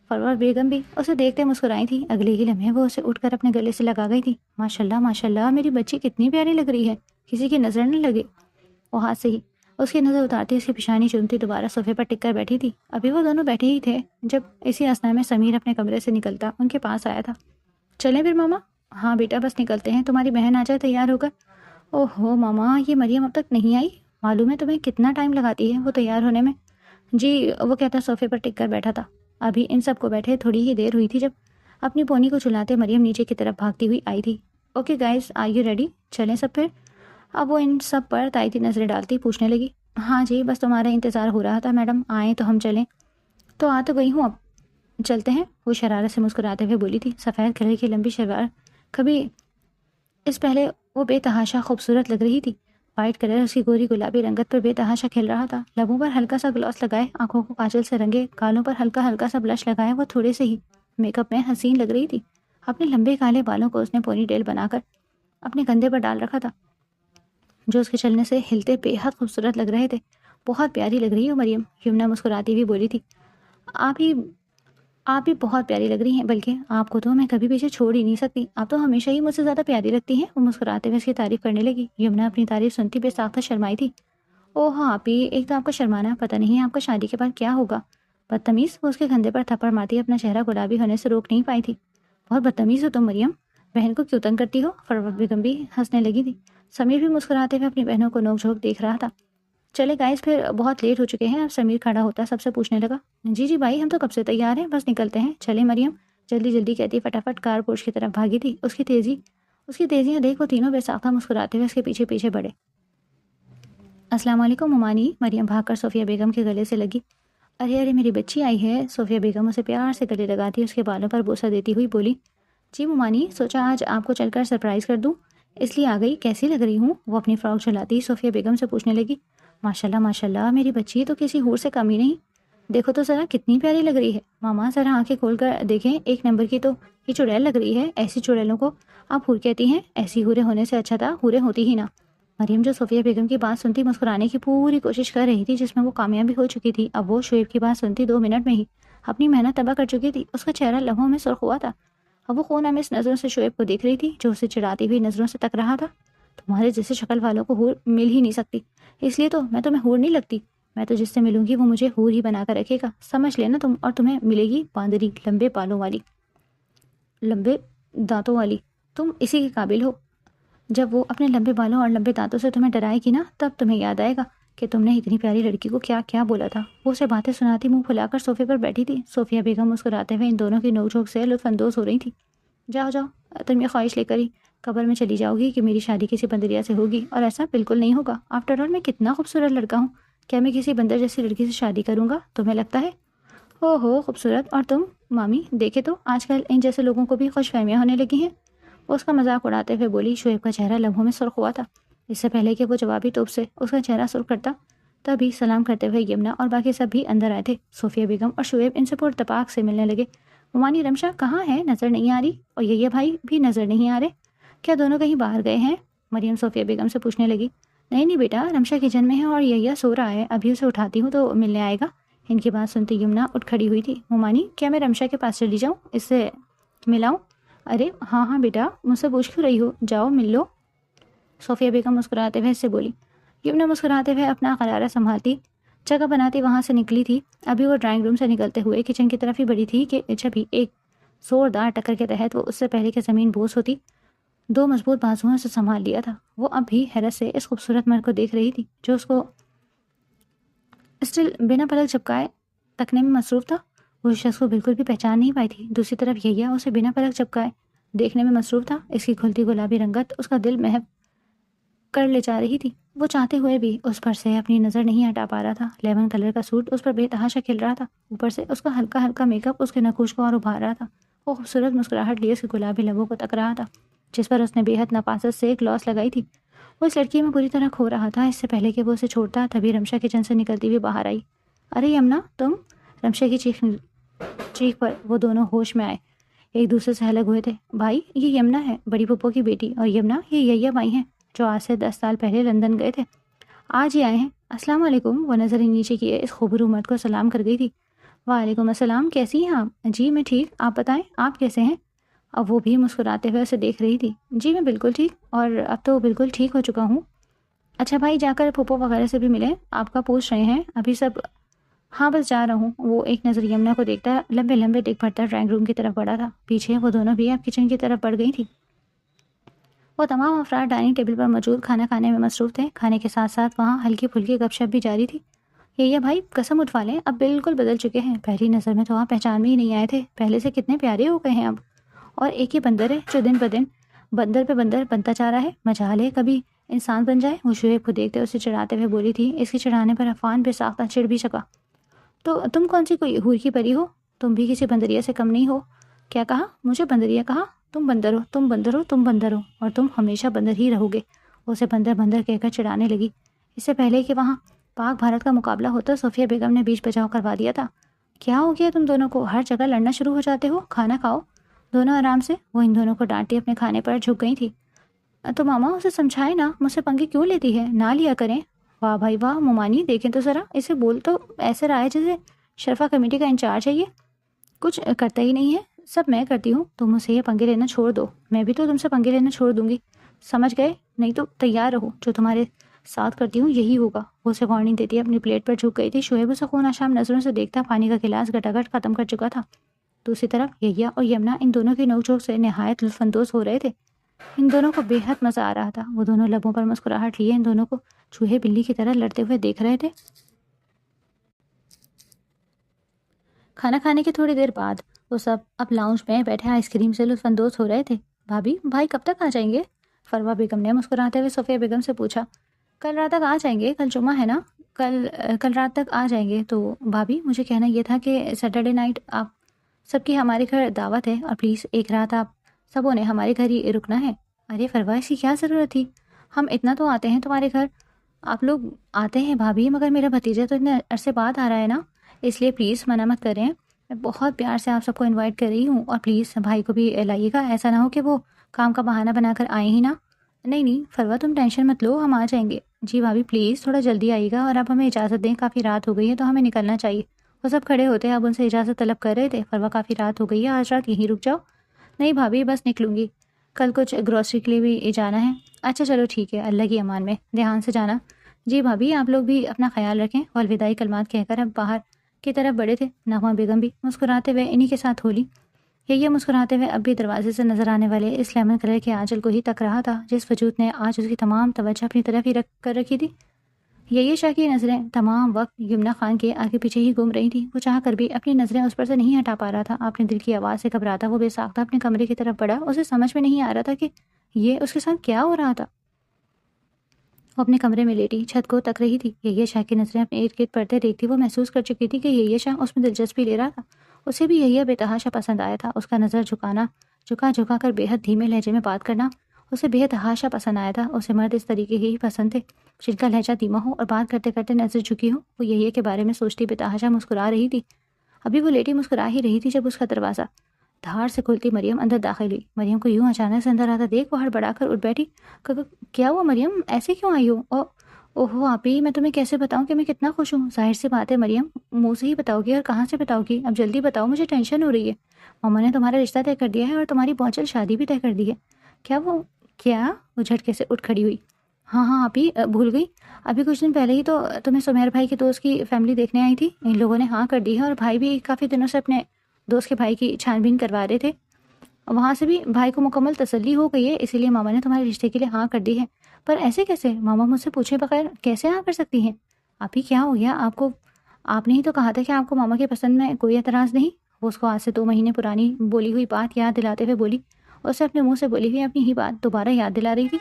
فروہ بیگم بھی اسے دیکھتے مسکرائی تھی۔ اگلے ہی لمحے وہ اسے اٹھ کر اپنے گلے سے لگا گئی تھی۔ ماشاء اللہ میری بچی کتنی پیاری لگ رہی ہے، کسی کی نظر نہ لگے۔ وہ ہاتھ سے ہی اس کی نظر اتارتی اس کی پیشانی چومتی دوبارہ صوفے پر ٹک کر بیٹھی تھی۔ ابھی وہ دونوں بیٹھے ہی تھے جب اسی اثنا میں سمیر اپنے کمرے سے نکلتا ان کے پاس آیا تھا۔ چلیں پھر ماما؟ ہاں بیٹا بس نکلتے ہیں، تمہاری بہن آ جائے تیار ہو کر۔ اوہ ہو ماما یہ مریم اب تک نہیں آئی، معلوم ہے تمہیں کتنا ٹائم لگاتی ہے وہ تیار ہونے میں۔ جی وہ کہتا صوفے پر ٹک کر بیٹھا تھا۔ ابھی ان سب کو بیٹھے تھوڑی ہی دیر ہوئی تھی جب اپنی پونی کو چلاتے مریم نیچے کی طرف بھاگتی ہوئی آئی تھی۔ Okay guys are you ready, چلیں سب پھر؟ اب وہ ان سب پر تائیدی نظریں ڈالتی پوچھنے لگی۔ ہاں جی بس تمہارا انتظار ہو رہا تھا میڈم، آئیں تو ہم چلیں۔ تو آ تو گئی ہوں، اب چلتے ہیں، وہ شرارت سے مسکراتے ہوئے بولی تھی۔ سفید کلر کی لمبی شلوار کبھی اس پہلے وہ بے تحاشا خوبصورت لگ رہی تھی۔ وائٹ کلر اس کی گوری گلابی رنگت پر بے تحاشا کھل رہا تھا. لبوں پر ہلکا سا گلاس لگائے، آنکھوں کو کاجل سے رنگے، گالوں پر ہلکا ہلکا سا بلش لگائے وہ تھوڑے سے ہی میک اپ میں حسین لگ رہی تھی. اپنے لمبے کالے بالوں کو اس نے پونی ٹیل بنا کر اپنے کندھے پر ڈال رکھا تھا جو اس کے چلنے سے ہلتے بے حد خوبصورت لگ رہے تھے. بہت پیاری لگ رہی ہو مریم، یمنا مسکراتی ہوئی بولی تھی. آپ بھی بہت پیاری لگ رہی ہیں، بلکہ آپ کو تو میں کبھی پیچھے چھوڑ ہی نہیں سکتی. آپ تو ہمیشہ ہی مجھ سے زیادہ پیاری لگتی ہیں. وہ مسکراتے ہوئے اس کی تعریف کرنے لگی. یمنا اپنی تعریف سنتی بے ساختہ شرمائی تھی. او ہاں آپ ہی، ایک تو آپ کو شرمانا، پتہ نہیں آپ کا شادی کے بعد کیا ہوگا. بدتمیز. وہ اس کے کندھے پر تھپڑ مارتی اپنا چہرہ گلابی ہونے سے روک نہیں پائی تھی. بہت بدتمیز ہو تم مریم، بہن کو کیوں تنگ کرتی ہو. فروخت بیگم بھی ہنسنے لگی تھی. سمیر بھی مسکراتے ہوئے اپنی بہنوں کو نوک جھوک دیکھ رہا تھا. چلے گائز، پھر بہت لیٹ ہو چکے ہیں. اب سمیر کھڑا ہوتا سب سے پوچھنے لگا. جی بھائی، ہم تو کب سے تیار ہیں، بس نکلتے ہیں. چلے مریم، جلدی جلدی کہتی فٹافٹ کار پورش کی طرف بھاگی تھی. اس کی تیزیاں دیکھ وہ تینوں بے ساختہ مسکراتے ہوئے اس کے پیچھے پیچھے بڑھے. السلام علیکم ممانی. مریم بھاگ کر صوفیہ بیگم کے گلے سے لگی. ارے میری بچی آئی ہے. صوفیہ بیگم اسے پیار سے گلے لگاتی اس کے بالوں پر بوسہ دیتی ہوئی بولی. جی ممانی، سوچا آج آپ کو چل کر سرپرائز کر دوں، اس لیے آ گئی. کیسی لگ رہی ہوں؟ وہ اپنی فراک چلاتی صوفیہ بیگم سے پوچھنے لگی. ماشاءاللہ میری بچی تو کسی حور سے کم ہی نہیں. دیکھو تو ذرا کتنی پیاری لگ رہی ہے. ماما ذرا آنکھیں کھول کر دیکھیں، ایک نمبر کی تو یہ چڑیل لگ رہی ہے. ایسی چڑیلوں کو آپ حور کہتی ہیں؟ ایسی حوریں ہونے سے اچھا تھا حوریں ہوتی ہی نہ. مریم جو صوفیہ بیگم کی بات سنتی مسکرانے کی پوری کوشش کر رہی تھی، جس میں وہ کامیابی ہو چکی تھی. اب وہ شعیب کی بات سنتی 2 منٹ میں ہی اپنی محنت تباہ کر چکی تھی. اس کا چہرہ لمحوں میں سرخ ہوا تھا. اب وہ خون آمیز نظروں سے شعیب کو دیکھ رہی تھی جو اسے چڑھاتی ہوئی نظروں سے تک رہا تھا. تمہارے جیسے شکل والوں کو حور مل ہی نہیں سکتی، اس لیے تو میں تمہیں حور نہیں لگتی. میں تو جس سے ملوں گی وہ مجھے حور ہی بنا کر رکھے گا، سمجھ لینا تم. اور تمہیں ملے گی باندری، لمبے بالوں والی، لمبے دانتوں والی. تم اسی کے قابل ہو. جب وہ اپنے لمبے بالوں اور لمبے دانتوں سے تمہیں ڈرائے گی نا، تب تمہیں یاد آئے گا کہ تم نے اتنی پیاری لڑکی کو کیا کیا بولا تھا. وہ اسے باتیں سناتی منہ پھلا کر صوفے پر بیٹھی تھی. صوفیہ بیگم مسکراتے ہوئے ان دونوں کی نوک جھوک سے لطف اندوز ہو رہی تھی. جاؤ تم یہ خواہش لے کر ہی قبر میں چلی جاؤ گی کہ میری شادی کسی بندریا سے ہوگی، اور ایسا بالکل نہیں ہوگا. آفٹر آل میں کتنا خوبصورت لڑکا ہوں، کیا میں کسی بندر جیسی لڑکی سے شادی کروں گا؟ تمہیں لگتا ہے؟ ہو خوبصورت. اور تم مامی دیکھے تو آج کل ان جیسے لوگوں کو بھی خوش فہمیاں ہونے لگی ہیں. وہ اس کا مذاق اڑاتے ہوئے بولی. شعیب کا چہرہ لمحوں میں سرخ ہوا تھا. اس سے پہلے کہ وہ جوابی توپ سے اس کا چہرہ سرخ کرتا، تبھی سلام کرتے ہوئے یمنا اور باقی سب بھی اندر آئے تھے. صوفیہ بیگم اور شعیب ان سے پرتپاک سے ملنے لگے. ممانی رمشا کہاں ہے؟ نظر نہیں آ رہی. اور یہ بھائی بھی نظر نہیں آ رہے. کیا دونوں کہیں باہر گئے ہیں؟ مریم صوفیہ بیگم سے پوچھنے لگی. نہیں بیٹا، رمشا کچن میں ہے اور یہ سو رہا ہے. ابھی اسے اٹھاتی ہوں تو ملنے آئے گا. ان کی بات سنتی یمنا اٹھ کھڑی ہوئی تھی. ممانی کیا میں رمشا کے پاس چلی جاؤں، اس سے ملاؤں؟ ارے ہاں بیٹا، مجھ سے پوچھ کیوں رہی ہو، جاؤ مل لو. صوفیہ بیگم مسکراتے ہوئے اس سے بولی. یمنا مسکراتے ہوئے اپنا قرارہ سنبھالتی جگہ بناتی وہاں سے نکلی تھی. ابھی وہ ڈرائنگ روم سے نکلتے ہوئے کچن کی طرف ہی بڑھی تھی کہ جب ہی ایک زوردار ٹکر کے تحت وہ اس سے پہلے کہ زمین بوس ہوتی 2 مضبوط بازوؤں سے سنبھال لیا تھا. وہ اب بھی حیرت سے اس خوبصورت مرد کو دیکھ رہی تھی جو اس کو اسٹل بنا پلک جھپکائے تکنے میں مصروف تھا. وہ اس شخص کو بالکل بھی پہچان نہیں پائی تھی. دوسری طرف یہ اسے بنا پلک جھپکائے دیکھنے میں مصروف تھا. اس کی کھلتی گلابی رنگت اس کا دل محو کر لے جا رہی تھی. وہ چاہتے ہوئے بھی اس پر سے اپنی نظر نہیں ہٹا پا رہا تھا. لیمن کلر کا سوٹ اس پر بے تحاشا کھل رہا تھا. اوپر سے اس کا ہلکا ہلکا میک اپ اس کے نقوش کو اور ابھار رہا تھا. وہ خوبصورت مسکراہٹ لیے اس کے گلابی لبوں کو تک رہا تھا جس پر اس نے بے حد نفاست سے گلاس لگائی تھی. وہ اس لڑکی میں پوری طرح کھو رہا تھا. اس سے پہلے کہ وہ اسے چھوڑتا تبھی رمشا کچن سے نکلتی ہوئی باہر آئی. ارے یمنا تم! رمشا کی چیخ پر وہ دونوں ہوش میں آئے. ایک دوسرے سے الگ ہوئے تھے. بھائی یہ یمنا ہے، بڑی پھپھو کی بیٹی، اور یمنا یہ بھائی ہیں جو آج سے 10 سال پہلے لندن گئے تھے، آج ہی آئے ہیں. السلام علیکم. وہ نظر نیچے کیے اس خوبرو مرد کو سلام کر گئی تھی. وعلیکم السلام. کیسی ہیں آپ؟ جی میں ٹھیک، آپ بتائیں آپ کیسے ہیں؟ اب وہ بھی مسکراتے ہوئے اسے دیکھ رہی تھی. جی میں بالکل ٹھیک، اور اب تو بالکل ٹھیک ہو چکا ہوں. اچھا بھائی جا کر پھوپھو وغیرہ سے بھی ملے، آپ کا پوچھ رہے ہیں ابھی سب؟ ہاں بس جا رہا ہوں. وہ ایک نظر یمنا کو دیکھتا لمبے ڈگ پڑتا ڈرائنگ روم کی طرف بڑھا تھا. پیچھے وہ دونوں بھی اب کچن کی طرف بڑھ گئی تھی. وہ تمام افراد ڈائننگ ٹیبل پر موجود کھانا کھانے میں مصروف تھے. کھانے کے ساتھ ساتھ وہاں ہلکی پھلکی گپ شپ بھی جاری تھی. یہ بھائی قسم اٹھوا لیں، اب بالکل بدل چکے ہیں. پہلی نظر میں تو آپ پہچان میں ہی نہیں آئے تھے، پہلے سے کتنے پیارے ہو گئے ہیں اب. اور ایک ہی بندر ہے جو دن بدن بندر پہ بندر بنتا جا رہا ہے. مجال ہے کبھی انسان بن جائے. وہ شعیب کو دیکھتے اسے چڑھاتے ہوئے بولی تھی. اس کے چڑھانے پر عفان بے ساختہ چڑ بھی سکا. تو تم کون سی کوئی حور کی پری ہو؟ تم بھی کسی بندریا سے کم نہیں ہو. کیا کہا؟ مجھے بندریا کہا؟ تم بندر ہو، تم بندر ہو، تم بندر ہو، اور تم ہمیشہ بندر ہی رہو گے. وہ اسے بندر بندر کہہ کر چڑھانے لگی۔ اس سے پہلے کہ وہاں پاک بھارت کا مقابلہ ہوتا صوفیہ بیگم نے بیچ بچاؤ کروا دیا تھا۔ کیا ہو گیا تم دونوں کو؟ ہر جگہ لڑنا شروع ہو جاتے ہو، کھانا کھاؤ دونوں آرام سے۔ وہ ان دونوں کو ڈانٹتی اپنے کھانے پر جھک گئی تھی۔ تو ماما اسے سمجھائے نا، مجھ سے پنگے کیوں لیتی ہے، نہ لیا کریں۔ واہ بھائی واہ، مومانی دیکھیں تو ذرا، اسے بول تو ایسے رہا ہے جیسے شرفا کمیٹی کا انچارج ہے، یہ کچھ کرتا ہی نہیں ہے، سب میں کرتی ہوں۔ تم مجھ سے یہ پنگے لینا چھوڑ دو، میں بھی تو تم سے پنگے لینا چھوڑ دوں گی، سمجھ گئے؟ نہیں تو تیار رہو، جو تمہارے ساتھ کرتی ہوں یہی ہوگا۔ وہ اسے وارننگ دیتی اپنی پلیٹ پر جھک گئی تھی۔ شعیب اسے خون آشام نظروں سے دیکھتا، پانی کا گلاس گٹاگٹ ختم کر چکا تھا۔ دوسری طرف یحییٰ اور یمنا ان دونوں کی نوک جھوک سے نہایت لطف اندوز ہو رہے تھے۔ ان دونوں کو بے حد مزہ آ رہا تھا۔ وہ دونوں لبوں پر مسکراہٹ لیے ان دونوں کو چوہے بلی کی طرح لڑتے ہوئے دیکھ رہے تھے۔ کھانا کھانے کی تھوڑی دیر بعد وہ سب اب لاؤنج میں بیٹھے آئس کریم سے لطف اندوز ہو رہے تھے۔ بھابھی بھائی کب تک آ جائیں گے؟ فروہ بیگم نے مسکراتے ہوئے صفیہ بیگم سے پوچھا۔ کل رات تک آ جائیں گے، کل جمعہ ہے نا، کل رات تک آ جائیں گے۔ تو بھابھی مجھے کہنا یہ تھا کہ سیٹرڈے نائٹ آپ سب کی ہمارے گھر دعوت ہے، اور پلیز ایک رات آپ سبوں نے ہمارے گھر ہی رکنا ہے۔ ارے فروہ، اس کی کیا ضرورت تھی، ہم اتنا تو آتے ہیں تمہارے گھر۔ آپ لوگ آتے ہیں بھابھی، مگر میرا بھتیجا تو اتنے عرصے بعد آ رہا ہے نا، اس لیے پلیز منع مت کریں۔ میں بہت پیار سے آپ سب کو انوائٹ کر رہی ہوں، اور پلیز بھائی کو بھی لائیے گا، ایسا نہ ہو کہ وہ کام کا بہانہ بنا کر آئیں ہی نا۔ نہیں فروہ، تم ٹینشن مت لو، ہم آ جائیں گے۔ جی بھابھی پلیز تھوڑا جلدی آئیے گا، اور اب ہمیں اجازت دیں، کافی رات ہو گئی ہے تو ہمیں نکلنا چاہیے۔ وہ سب کھڑے ہوتے اب ان سے اجازت طلب کر رہے تھے۔ فروہ، کافی رات ہو گئی ہے، آج رات یہیں رک جاؤ۔ نہیں بھابھی، بس نکلوں گی، کل کچھ گروسری کے لیے بھی جانا ہے۔ اچھا چلو ٹھیک ہے، اللہ کی امان میں، دھیان سے جانا۔ جی بھابھی، آپ لوگ بھی اپنا خیال رکھیں۔ وہ الوداعی کلمات کہہ کر اب باہر کی طرف بڑھے تھے۔ نغمہ بیگم بھی مسکراتے ہوئے انہی کے ساتھ ہولی۔ یہ مسکراتے ہوئے اب بھی دروازے سے نظر آنے والے اس لیمن کلر کے آنچل کو ہی تک رہا تھا جس وجود نے آج اس کی تمام توجہ اپنی طرف ہی رکھ کر رکھی تھی۔ یہ شاہ کی نظریں تمام وقت یمنا خان کے آگے پیچھے ہی گھوم رہی تھی۔ وہ چاہ کر بھی اپنی نظریں اس پر سے نہیں ہٹا پا رہا تھا۔ اپنے دل کی آواز سے گھبراتا وہ بے ساختہ اپنے کمرے کی طرف بڑھا۔ اسے سمجھ میں نہیں آ رہا تھا کہ یہ اس کے ساتھ کیا ہو رہا تھا۔ وہ اپنے کمرے میں لیٹی چھت کو تک رہی تھی۔ یہ شاہ کی نظریں اپنے ارد گرد پڑتے دیکھتی وہ محسوس کر چکی تھی کہ یہ شاہ اس میں دلچسپی لے رہا تھا۔ اسے بھی یہ بے تحاشا پسند آیا تھا۔ اس کا نظر جھکا کر بے حد دھیمے لہجے میں بات کرنا اسے بے تحاشا پسند آیا تھا۔ اسے مرد اس طریقے ہی پسند تھے جن کا لہجہ دھیما ہو اور بات کرتے کرتے نظر جھکی ہو۔ وہ یہ کے بارے میں سوچتی بے تحاشا مسکرا رہی تھی۔ ابھی وہ لیٹی مسکرا ہی رہی تھی جب اس کا دروازہ دھاڑ سے کھلتی مریم اندر داخل ہوئی۔ مریم کو یوں اچانک سے اندر آتا دیکھ وہ ہڑبڑا کر اٹھ بیٹھی۔ کیا ہوا مریم، ایسے کیوں آئی ہو؟ اوہو آپی، میں تمہیں کیسے بتاؤں کہ میں کتنا خوش ہوں۔ ظاہر سی بات ہے مریم، منہ سے ہی بتاؤ گی اور کہاں سے بتاؤ گی؟ اب جلدی بتاؤ، مجھے ٹینشن ہو رہی ہے۔ ماما نے تمہارا رشتہ طے کر دیا ہے اور تمہاری بہنچل شادی بھی طے کر دی ہے۔ کیا؟ وہ جھٹکے سے اٹھ کھڑی ہوئی۔ ہاں آپی، بھول گئی، ابھی کچھ دن پہلے ہی تو تمہیں سمیر بھائی کے دوست کی فیملی دیکھنے آئی تھی۔ ان لوگوں نے ہاں کر دی ہے، اور بھائی بھی کافی دنوں سے اپنے دوست کے بھائی کی چھان بین کروا رہے تھے۔ وہاں سے بھی بھائی کو مکمل تسلی ہو گئی ہے، اسی لیے ماما نے تمہارے رشتے کے لیے ہاں کر دی ہے۔ پر ایسے کیسے؟ ماما مجھ سے پوچھے بغیر کیسے ہاں کر سکتی ہیں؟ آپی کیا ہو گیا آپ کو؟ آپ نے ہی تو کہا تھا کہ آپ کو ماما کے پسند میں کوئی اعتراض نہیں۔ وہ اس کو آج سے 2 مہینے پرانی بولی ہوئی بات یاد دلاتے ہوئے بولی۔ اسے اپنے منہ سے بولی ہوئی اپنی ہی بات دوبارہ یاد دلا رہی تھی۔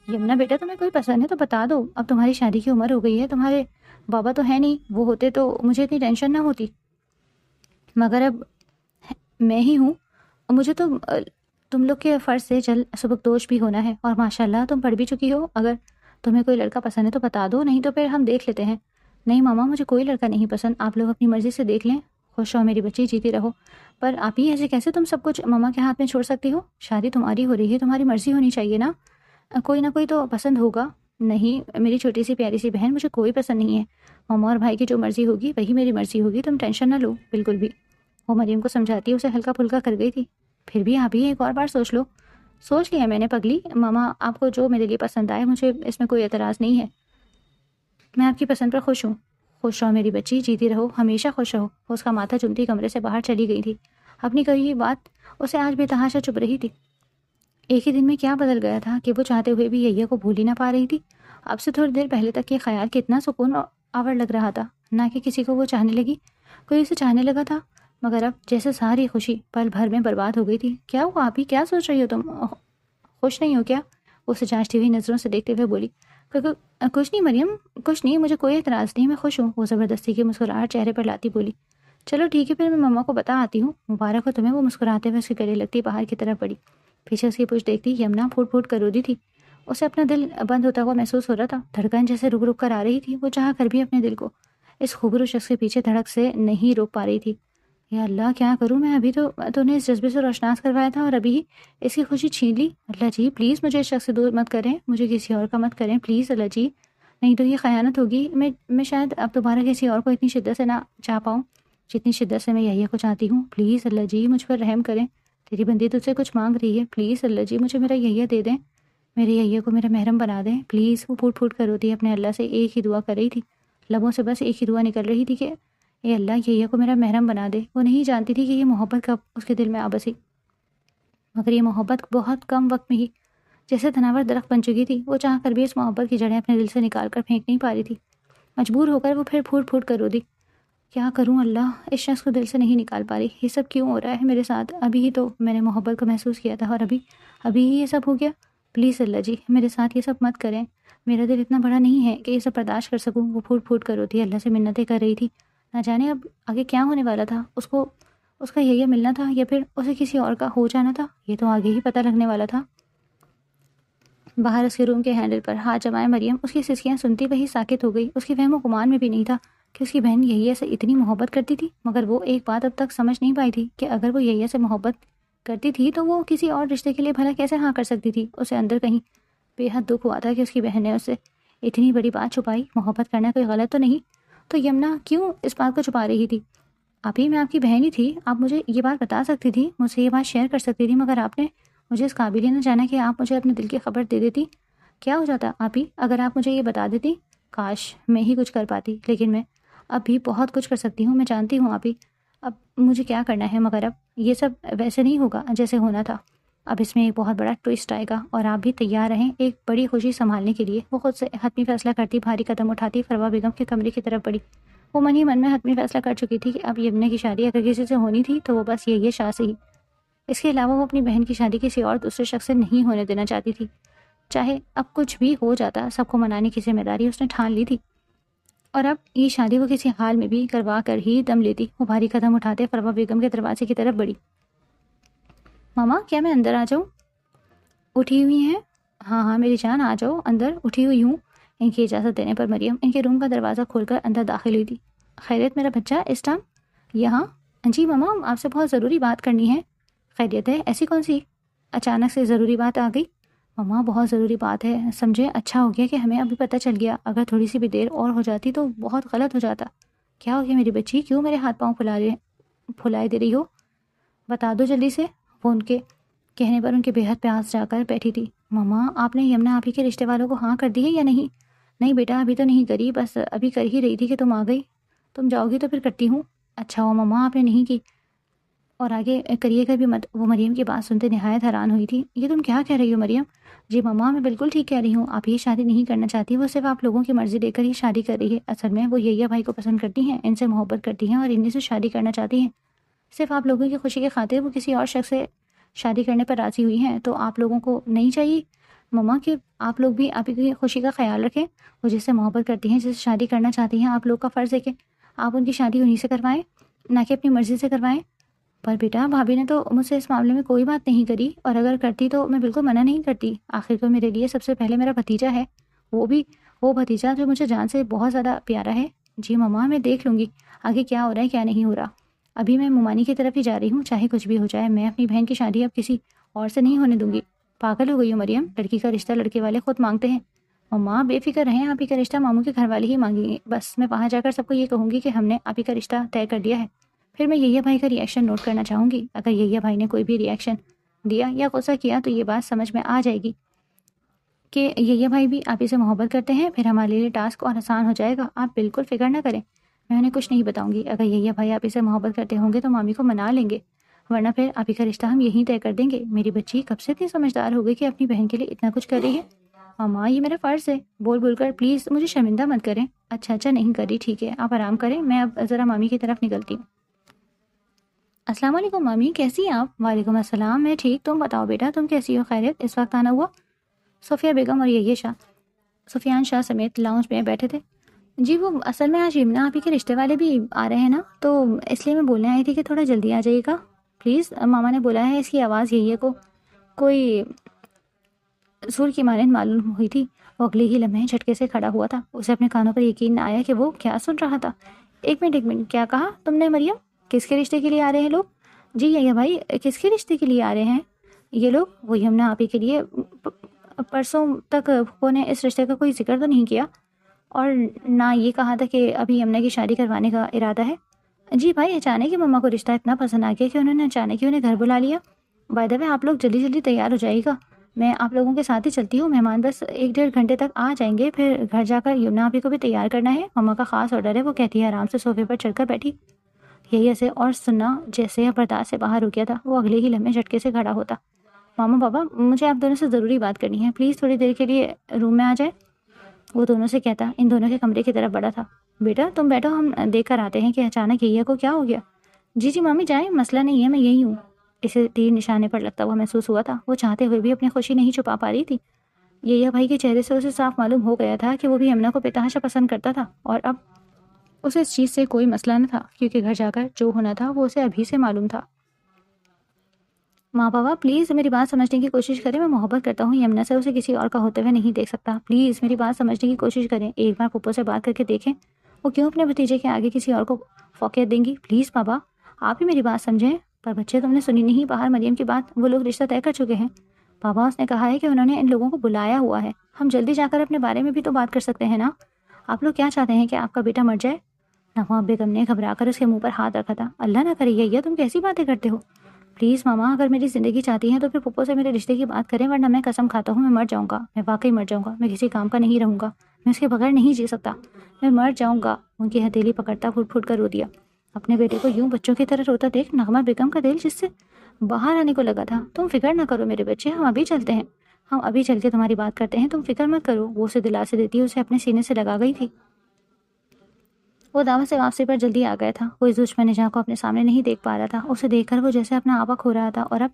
یمنا بیٹا، تمہیں کوئی پسند ہے تو بتا دو، اب تمہاری شادی کی عمر ہو گئی ہے، تمہارے بابا تو ہے نہیں، وہ ہوتے تو مجھے اتنی ٹینشن نہ ہوتی، مگر اب میں ہی ہوں، اور مجھے تو تم لوگ کے فرض سے سبکدوش بھی ہونا ہے، اور ماشاءاللہ تم پڑھ بھی چکی ہو۔ اگر تمہیں کوئی لڑکا پسند ہے تو بتا دو، نہیں تو پھر ہم دیکھ لیتے ہیں۔ نہیں ماما، مجھے کوئی لڑکا نہیں پسند، آپ لوگ اپنی مرضی سے دیکھ لیں، خوش رہو میری بچی، جیتی رہو۔ پر آپ ہی ایسے کیسے تم سب کچھ ماما کے ہاتھ میں چھوڑ سکتی ہو؟ شادی تمہاری ہو رہی ہے، تمہاری مرضی ہونی چاہیے نا، کوئی نہ کوئی تو پسند ہوگا۔ نہیں میری چھوٹی سی پیاری سی بہن، مجھے کوئی پسند نہیں ہے، ماما اور بھائی کی جو مرضی ہوگی وہی میری مرضی ہوگی، تم ٹینشن نہ لو بالکل بھی۔ وہ مریم کو سمجھاتی اسے ہلکا پھلکا کر گئی تھی۔ پھر بھی آپ ہی ایک اور بار سوچ لو۔ سوچ لیا میں نے پگلی، ماما آپ کو جو میرے لیے پسند آئے مجھے اس میں کوئی اعتراض نہیں ہے، میں آپ کی پسند پر خوش ہوں۔ خوش رہو میری بچی، جیتی رہو، ہمیشہ خوش رہو۔ وہ اس کا ماتھا چومتی کمرے سے باہر چلی گئی تھی۔ اپنی کہی ہوئی بات اسے آج بے تحاشا چپ رہی تھی۔ ایک ہی دن میں کیا بدل گیا تھا کہ وہ چاہتے ہوئے بھی یہ کو بھول ہی نہ پا رہی تھی۔ اب سے تھوڑی دیر پہلے تک یہ خیال کتنا سکون آور لگ رہا تھا، نہ کہ کسی کو وہ چاہنے لگی، کوئی اسے چاہنے لگا تھا، مگر اب جیسے ساری خوشی پل بھر میں برباد ہو گئی تھی۔ کیا ہوا آپ ہی، کیا سوچ رہی ہو تم؟ خوش نہیں ہو کیا؟ اسے جانچتی ہوئی نظروں سے دیکھتے ہوئے بولی۔ کچھ نہیں مریم، کچھ نہیں، مجھے کوئی اعتراض نہیں، میں خوش ہوں۔ وہ زبردستی کی مسکراہٹ چہرے پر لاتی بولی۔ چلو ٹھیک ہے، پھر میں ماما کو بتا آتی ہوں۔ مبارک ہو تمہیں، وہ مسکراتے ہوئے اس کے گلے لگتی باہر کی طرف بڑھی۔ پیچھے اس کی پشت دیکھتی یمنا پھوٹ پھوٹ کر رو دی تھی۔ اسے اپنا دل بند ہوتا ہوا محسوس ہو رہا تھا، دھڑکن جیسے رک رک کر آ رہی تھی، وہ چاہ کر بھی اپنے دل کو اس خوبصورت شخص کے پیچھے دھڑک سے نہیں روک پا رہی تھی۔ یا اللہ کیا کروں میں، ابھی تو نے اس جذبے سے روشناس کروایا تھا اور ابھی اس کی خوشی چھین لی۔ اللہ جی پلیز مجھے اس شخص سے دور مت کریں، مجھے کسی اور کا مت کریں پلیز اللہ جی، نہیں تو یہ خیانت ہوگی، میں شاید اب دوبارہ کسی اور کو اتنی شدت سے نہ چاہ پاؤں جتنی شدت سے میں یحییٰ کو چاہتی ہوں۔ پلیز اللہ جی مجھ پر رحم کریں، تیری بندی تجھ سے کچھ مانگ رہی ہے، پلیز اللہ جی مجھے میرا یحییٰ دے دیں، میرے یحییٰ کو میرا محرم بنا دیں پلیز۔ وہ پھوٹ پھوٹ کر روتی اپنے اللہ سے ایک ہی دعا کر رہی تھی، لبوں سے بس ایک ہی دعا نکل رہی تھی کہ اے اللہ یحییٰ کو میرا محرم بنا دے۔ وہ نہیں جانتی تھی کہ یہ محبت کب اس کے دل میں آ بسی، مگر یہ محبت بہت کم وقت میں ہی جیسے تناور درخت بن چکی تھی۔ وہ چاہ کر بھی اس محبت کی جڑیں اپنے دل سے نکال کر پھینک نہیں پا رہی تھی، مجبور ہو کر وہ پھر پھوٹ پھوٹ کر رو دی۔ کیا کروں اللہ، اس شخص کو دل سے نہیں نکال پا رہی، یہ سب کیوں ہو رہا ہے میرے ساتھ؟ ابھی ہی تو میں نے محبت کو محسوس کیا تھا اور ابھی ہی یہ سب ہو گیا۔ پلیز اللہ جی میرے ساتھ یہ سب مت کریں، میرا دل اتنا بڑا نہیں ہے کہ یہ سب برداشت کر سکوں۔ وہ پھوٹ پھوٹ کر روتی اللہ سے منتیں کر رہی تھی، نہ جانے اب آگے کیا ہونے والا تھا، اس کا یحییٰ ملنا تھا یا پھر اسے کسی اور کا ہو جانا تھا، یہ تو آگے ہی پتہ لگنے والا تھا۔ باہر اس کے روم کے ہینڈل پر ہاتھ جمائے مریم اس کی سسکیاں سنتی وہی ساکت ہو گئی۔ اس کے وہم و گمان میں بھی نہیں تھا کہ اس کی بہن یحییٰ سے اتنی محبت کرتی تھی، مگر وہ ایک بات اب تک سمجھ نہیں پائی تھی کہ اگر وہ یحییٰ سے محبت کرتی تھی تو وہ کسی اور رشتے کے لیے بھلا کیسے ہاں کر سکتی تھی۔ اسے اندر کہیں بے حد دکھ ہوا تھا کہ اس کی بہن نے اس سے اتنی بڑی بات چھپائی۔ محبت کرنا کوئی غلط تو نہیں، تو یمنا کیوں اس بات کو چھپا رہی تھی؟ ابھی میں آپ کی بہن ہی تھی، آپ مجھے یہ بات بتا سکتی تھی، مجھ سے یہ بات شیئر کر سکتی تھی، مگر آپ نے مجھے اس قابل ہی نہ جانا کہ آپ مجھے اپنے دل کی خبر دے دیتی۔ کیا ہو جاتا آپ ہی اگر آپ مجھے یہ بتا دیتی؟ کاش میں ہی کچھ کر پاتی، لیکن میں اب بھی بہت کچھ کر سکتی ہوں، میں جانتی ہوں آپ ہی اب مجھے کیا کرنا ہے، مگر اب یہ سب ویسے نہیں ہوگا جیسے ہونا تھا۔ اب اس میں ایک بہت بڑا ٹوئسٹ آئے گا اور آپ بھی تیار رہیں ایک بڑی خوشی سنبھالنے کے لیے۔ وہ خود سے حتمی فیصلہ کرتی بھاری قدم اٹھاتی فروا بیگم کے کمرے کی طرف بڑھی۔ وہ من ہی من میں حتمی فیصلہ کر چکی تھی کہ اب یمنا کی شادی اگر کسی سے ہونی تھی تو وہ بس یحییٰ شاہ سے ہی۔ اس کے علاوہ وہ اپنی بہن کی شادی کسی اور دوسرے شخص سے نہیں ہونے دینا چاہتی تھی، چاہے اب کچھ بھی ہو جاتا۔ سب کو منانے کی ذمہ داری اس نے ٹھان لی تھی اور اب یہ شادی وہ کسی حال میں بھی کروا کر ہی دم لیتی۔ وہ بھاری قدم اٹھاتے فروا بیگم کے دروازے کی طرف بڑھی۔ ماما کیا میں اندر آ جاؤں؟ اٹھی ہوئی ہیں؟ ہاں میری جان آ جاؤ اندر، اٹھی ہوئی ہوں۔ ان کی اجازت دینے پر مریم ان کے روم کا دروازہ کھول کر اندر داخل ہوئی تھی۔ خیریت میرا بچہ اس ٹائم یہاں؟ جی ماما آپ سے بہت ضروری بات کرنی ہے۔ خیریت ہے؟ ایسی کون سی اچانک سے ضروری بات آ گئی؟ ماما بہت ضروری بات ہے، سمجھے اچھا ہو گیا کہ ہمیں ابھی پتہ چل گیا، اگر تھوڑی سی بھی دیر اور ہو جاتی تو بہت غلط ہو جاتا۔ کیا ہو گیا میری بچی، کیوں میرے ہاتھ پاؤں پھلائے دے رہی ہو؟ بتا دو جلدی سے۔ وہ ان کے کہنے پر ان کے بے حد پیاس جا کر بیٹھی تھی۔ ماما آپ نے یمنا آپ ہی کے رشتے والوں کو ہاں کر دی ہے یا نہیں؟ نہیں بیٹا ابھی تو نہیں کری، بس ابھی کر ہی رہی تھی کہ تم آ گئی، تم جاؤ گی تو پھر کرتی ہوں۔ اچھا ہو ماما آپ نے نہیں کی، اور آگے کریے گا بھی مت۔ وہ مریم کی بات سنتے نہایت حیران ہوئی تھی۔ یہ تم کیا کہہ رہی ہو مریم؟ جی ماما میں بالکل ٹھیک کہہ رہی ہوں، آپ یہ شادی نہیں کرنا چاہتی، وہ صرف آپ لوگوں کی مرضی دے کر ہی شادی کر رہی ہے۔ اصل میں وہ یحییٰ بھائی کو پسند کرتی ہیں، ان سے محبت کرتی ہیں اور انہیں سے شادی کرنا چاہتی ہیں۔ صرف آپ لوگوں کی خوشی کی خاطر وہ کسی اور شخص سے شادی کرنے پر راضی ہوئی ہیں۔ تو آپ لوگوں کو نہیں چاہیے ماما کہ آپ لوگ بھی آپ کی خوشی کا خیال رکھیں؟ وہ جس سے محبت کرتی ہیں، جس سے شادی کرنا چاہتی ہیں، آپ لوگ کا فرض ہے کہ آپ ان کی شادی انہیں سے کروائیں، نہ کہ اپنی مرضی سے کروائیں۔ پر بیٹا بھابھی نے تو مجھ سے اس معاملے میں کوئی بات نہیں کری، اور اگر کرتی تو میں بالکل منع نہیں کرتی۔ آخر تو میرے لیے سب سے پہلے میرا بھتیجا ہے، وہ بھتیجا جو مجھے جان سے بہت زیادہ پیارا ہے۔ جی ماما میں دیکھ لوں گی آگے کیا ہو رہا ہے کیا نہیں ہو رہا، ابھی میں ممانی کی طرف ہی جا رہی ہوں، چاہے کچھ بھی ہو جائے میں اپنی بہن کی شادی اب کسی اور سے نہیں ہونے دوں گی۔ پاگل ہو گئی ہو مریم، لڑکی کا رشتہ لڑکے والے خود مانگتے ہیں۔ ماما بے فکر رہیں، آپ ہی کا رشتہ ماموں کے گھر والے ہی مانگیں گے، بس میں وہاں جا کر سب کو یہ کہوں گی کہ ہم نے آپ ہی کا رشتہ طے کر دیا ہے۔ پھر میں یحییٰ بھائی کا ریئیکشن نوٹ کرنا چاہوں گی، اگر یحییٰ بھائی نے کوئی بھی ریئیکشن دیا یا غصہ کیا تو یہ بات سمجھ میں آ جائے گی کہ یحییٰ بھائی بھی آپ ہی سے محبت کرتے ہیں، پھر ہمارے لیے ٹاسک اور آسان ہو جائے گا۔ آپ بالکل فکر نہ کریں، میں انہیں کچھ نہیں بتاؤں گی۔ اگر یحییٰ بھائی آپ ہی سے محبت کرتے ہوں گے تو مامی کو منا لیں گے، ورنہ پھر آپ ہی کا رشتہ ہم یہیں طے کر دیں گے۔ میری بچی کب سے اتنی سمجھدار ہو گئی کہ اپنی بہن کے لیے اتنا کچھ کر رہی ہے۔ ماما یہ میرا فرض ہے، بول کر پلیز مجھے شرمندہ مت کریں۔ اچھا نہیں کر رہی، ٹھیک ہے آپ آرام کریں، میں اب ذرا مامی کی طرف نکلتی ہوں۔ السلام علیکم مامی، کیسی ہیں آپ؟ وعلیکم السلام، میں ٹھیک، تم بتاؤ بیٹا تم کیسی ہو؟ خیریت؟ اس وقت آنا ہوا؟ صفیہ بیگم اور سفیان شاہ سمیت لاؤنج میں بیٹھے تھے۔ جی وہ اصل میں آج یمنا آپ ہی کے رشتے والے بھی آ رہے ہیں نا، تو اس لیے میں بولنے آئی تھی کہ تھوڑا جلدی آ جائیے گا پلیز۔ ماما نے بولا ہے اس کی آواز یحییٰ کو کوئی زور کی مانند معلوم ہوئی تھی۔ وہ اگلے ہی لمحے جھٹکے سے کھڑا ہوا تھا۔ اسے اپنے کانوں پر یقین نہ آیا کہ وہ کیا سن رہا تھا۔ ایک منٹ، کیا کہا تم نے مریم؟ کس کے رشتے کے لیے آ رہے ہیں لوگ؟ جی یا بھائی، کس کے رشتے کے لیے آ رہے ہیں یہ لوگ؟ وہ یمنا آپی کے لیے۔ پرسوں تک پھپھو نے اس رشتے کا کوئی ذکر تو نہیں کیا، اور نہ یہ کہا تھا کہ ابھی یمنا کی شادی کروانے کا ارادہ ہے۔ جی بھائی، اچانک ہی مما کو رشتہ اتنا پسند آ گیا کہ انہوں نے اچانک ہی انہیں گھر بلا لیا۔ بائی دا وے، آپ لوگ جلدی جلدی تیار ہو جائے گا، میں آپ لوگوں کے ساتھ ہی چلتی ہوں۔ مہمان بس 1-1.5 گھنٹے تک آ جائیں گے، پھر گھر جا کر یمنا آپی کو بھی تیار کرنا ہے، مما کا خاص آرڈر ہے۔ وہ کہتی ہے آرام سے صوفے پر چڑھ کر بیٹھی۔ یہی ایسے اور سننا جیسے برداشت سے باہر ہو گیا تھا۔ وہ اگلے ہی لمحے جھٹکے سے کھڑا ہوتا۔ ماما پاپا، مجھے آپ دونوں سے ضروری بات کرنی ہے، پلیز تھوڑی دیر کے لیے روم میں آ جائے، وہ دونوں سے کہتا۔ ان دونوں کے کمرے کی طرف بڑھا تھا۔ بیٹا تم بیٹھو، ہم دیکھ کر آتے ہیں کہ اچانک یہ کو کیا ہو گیا۔ جی مامی جائیں، مسئلہ نہیں ہے، میں یہی ہوں۔ اسے تیر نشانے پر لگتا ہوا محسوس ہوا تھا۔ وہ چاہتے ہوئے بھی اپنی خوشی نہیں چھپا پا رہی تھی۔ یہ بھائی کے چہرے سے اسے صاف معلوم ہو گیا تھا کہ وہ بھی یمنا کو بتحاشا پسند کرتا تھا، اور اب اسے اس چیز سے کوئی مسئلہ نہ تھا، کیونکہ گھر جا کر جو ہونا تھا وہ اسے ابھی سے معلوم تھا۔ ماں بابا پلیز میری بات سمجھنے کی کوشش کریں، میں محبت کرتا ہوں یمنا سے، اسے کسی اور کا ہوتے ہوئے نہیں دیکھ سکتا۔ پلیز میری بات سمجھنے کی کوشش کریں، ایک بار پھپھو سے بات کر کے دیکھیں، وہ کیوں اپنے بھتیجے کے آگے کسی اور کو فوقیت دیں گی؟ پلیز بابا آپ ہی میری بات سمجھیں۔ پر بچے تم نے سنی نہیں باہر مریم کی بات، وہ لوگ رشتہ طے کر چکے ہیں۔ بابا اس نے کہا ہے کہ انہوں نے ان لوگوں کو بلایا ہوا ہے، ہم جلدی جا کر اپنے بارے میں بھی تو بات کر سکتے ہیں نا۔ آپ لوگ کیا چاہتے ہیں کہ آپ کا بیٹا مر جائے؟ نواب بیگم نے گھبرا کر اس کے منہ پر ہاتھ رکھا تھا۔ اللہ نہ کرے یہ تم کیسی باتیں کرتے ہو؟ پلیز ماما، اگر میری زندگی چاہتی ہیں تو پھر پھپھو سے میرے رشتے کی بات کریں، ورنہ میں قسم کھاتا ہوں میں مر جاؤں گا، میں واقعی مر جاؤں گا، میں کسی کام کا نہیں رہوں گا، میں اس کے بغیر نہیں جی سکتا، میں مر جاؤں گا۔ ان کی ہتھیلی پکڑتا پھٹ پھٹ کر رو دیا۔ اپنے بیٹے کو یوں بچوں کی طرح روتا دیکھ نغمہ بیگم کا دل جس سے باہر آنے کو لگا تھا۔ تم فکر نہ کرو میرے بچے، ہم ابھی چلتے ہیں، ہم ابھی چل کے تمہاری بات کرتے ہیں، تم فکر مت کرو۔ وہ اسے دلاسے دیتی اسے اپنے سینے سے لگا گئی تھی۔ وہ دعوت سے واپسی پر جلدی آ گیا تھا۔ وہ اس دشمن نجاں کو اپنے سامنے نہیں دیکھ پا رہا تھا۔ اسے دیکھ کر وہ جیسے اپنا آپا کھو رہا تھا، اور اب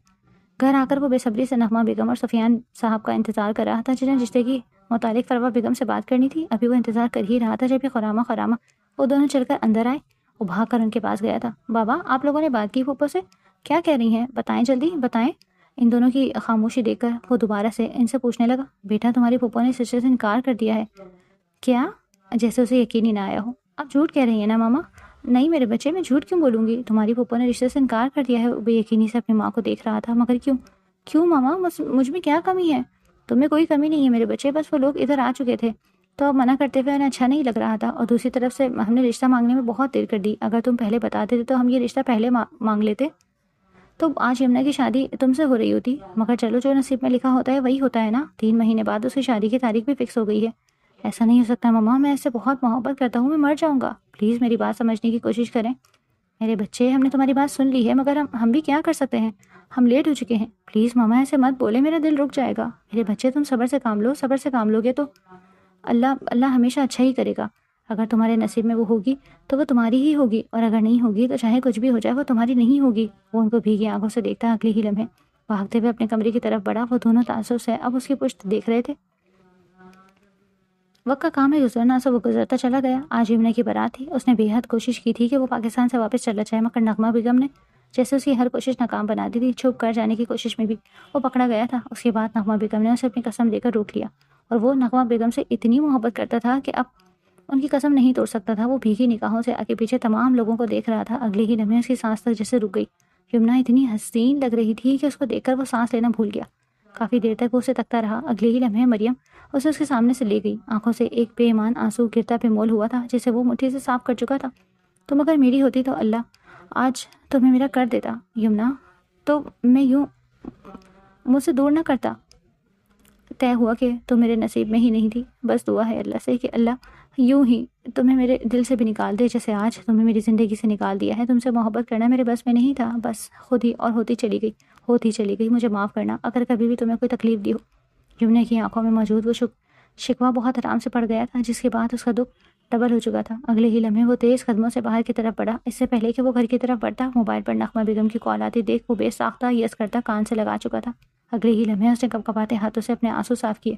گھر آ کر وہ بے صبری سے نغمہ بیگم اور سفیان صاحب کا انتظار کر رہا تھا، جنہیں رشتے کی متعلق فروہ بیگم سے بات کرنی تھی۔ ابھی وہ انتظار کر ہی رہا تھا جب یہ خرامہ وہ دونوں چل کر اندر آئے۔ وہ بھاگ کر ان کے پاس گیا تھا۔ بابا آپ لوگوں نے بات کی پھپھو سے؟ کیا کہہ رہی ہیں؟ بتائیں جلدی بتائیں۔ ان دونوں کی خاموشی دیکھ کر وہ دوبارہ سے ان سے پوچھنے لگا۔ بیٹا تمہاری پھپھو نے اس رشتے سے انکار کر دیا ہے۔ کیا؟ جیسے اسے یقین ہی نہ آیا ہو۔ آپ جھوٹ کہہ رہی ہیں نا ماما؟ نہیں میرے بچے، میں جھوٹ کیوں بولوں گی؟ تمہاری پھپھو نے رشتے سے انکار کر دیا ہے۔ وہ بے یقینی سے اپنی ماں کو دیکھ رہا تھا۔ مگر کیوں ماما؟ مجھ میں کیا کمی ہے؟ تم میں کوئی کمی نہیں ہے میرے بچے، بس وہ لوگ ادھر آ چکے تھے تو اب منع کرتے ہوئے انہیں اچھا نہیں لگ رہا تھا، اور دوسری طرف سے ہم نے رشتہ مانگنے میں بہت دیر کر دی۔ اگر تم پہلے بتا دیتے تو ہم یہ رشتہ پہلے مانگ لیتے، تو آج یمنا کی شادی تم سے ہو رہی ہوتی۔ مگر چلو، جو نصیب میں لکھا ہوتا ہے وہی ہوتا ہے نا۔ 3 مہینے بعد اس کی شادی کی تاریخ بھی فکس ہو گئی ہے۔ ایسا نہیں ہو سکتا ماما، میں اس سے بہت محبت کرتا ہوں، میں مر جاؤں گا۔ پلیز میری بات سمجھنے کی کوشش کریں میرے بچے، ہم نے تمہاری بات سن لی ہے، مگر ہم بھی کیا کر سکتے ہیں، ہم لیٹ ہو چکے ہیں۔ پلیز ماما ایسے مت بولے، میرا دل رک جائے گا۔ میرے بچے تم صبر سے کام لو، صبر سے کام لوگے تو اللہ ہمیشہ اچھا ہی کرے گا۔ اگر تمہارے نصیب میں وہ ہوگی تو وہ تمہاری ہی ہوگی، اور اگر نہیں ہوگی تو چاہے کچھ بھی ہو جائے وہ تمہاری نہیں ہوگی۔ وہ ان کو بھیگی آنکھوں سے دیکھتا اگلے ہی لمحے بھاگتے ہوئے اپنے کمرے کی طرف بڑھا۔ وہ دونوں تعصب سے اب اس کی پشت دیکھ رہے تھے۔ وقت کا کام ہے گزرنا، سو وہ گزرتا چلا گیا۔ آج یمنا کی بارات تھی۔ اس نے بے حد کوشش کی تھی کہ وہ پاکستان سے واپس چلا جائے، مگر نغمہ بیگم نے جیسے اس کی ہر کوشش ناکام بنا دی تھی۔ چھپ کر جانے کی کوشش میں بھی وہ پکڑا گیا تھا۔ اس کے بعد نغمہ بیگم نے اسے اپنی قسم دے کر روک لیا، اور وہ نغمہ بیگم سے اتنی محبت کرتا تھا کہ اب ان کی قسم نہیں توڑ سکتا تھا۔ وہ بھیگی نگاہوں سے آگے پیچھے تمام لوگوں کو دیکھ رہا تھا۔ اگلے ہی لمحے اس کی سانس تک جیسے رک گئی۔ یمنا اتنی حسین لگ رہی تھی کہ اس کو دیکھ کر وہ سانس لینا بھول گیا۔ کافی دیر تک وہ اسے تکتا رہا۔ اگلے ہی لمحے مریم اسے اس کے سامنے سے لے گئی۔ آنکھوں سے ایک بے ایمان آنسو گرتا بے مول ہوا تھا، جسے وہ مٹھی سے صاف کر چکا تھا۔ تم اگر میری ہوتی تو اللہ آج تمہیں میرا کر دیتا یمنا، تو میں یوں مجھ سے دور نہ کرتا۔ طے ہوا کہ تم میرے نصیب میں ہی نہیں تھی۔ بس دعا ہے اللہ سے کہ اللہ یوں ہی تمہیں میرے دل سے بھی نکال دے، جیسے آج تمہیں میری زندگی سے نکال دیا ہے۔ تم سے محبت کرنا میرے بس میں نہیں تھا، بس خود ہی اور ہوتی چلی گئی۔ مجھے معاف کرنا اگر کبھی بھی تمہیں کوئی تکلیف دی ہو۔ یمنا کی آنکھوں میں موجود وہ شکوہ بہت آرام سے پڑ گیا تھا، جس کے بعد اس کا دکھ ڈبل ہو چکا تھا۔ اگلے ہی لمحے وہ تیز قدموں سے باہر کی طرف بڑھا۔ اس سے پہلے کہ وہ گھر کی طرف بڑھتا، موبائل پر نغمہ بیگم کی کال آتی دیکھ وہ بے ساختہ یس کرتا کان سے لگا چکا تھا۔ اگلے ہی لمحے اس نے کپکپاتے ہاتھوں سے اپنے آنسو صاف کیے۔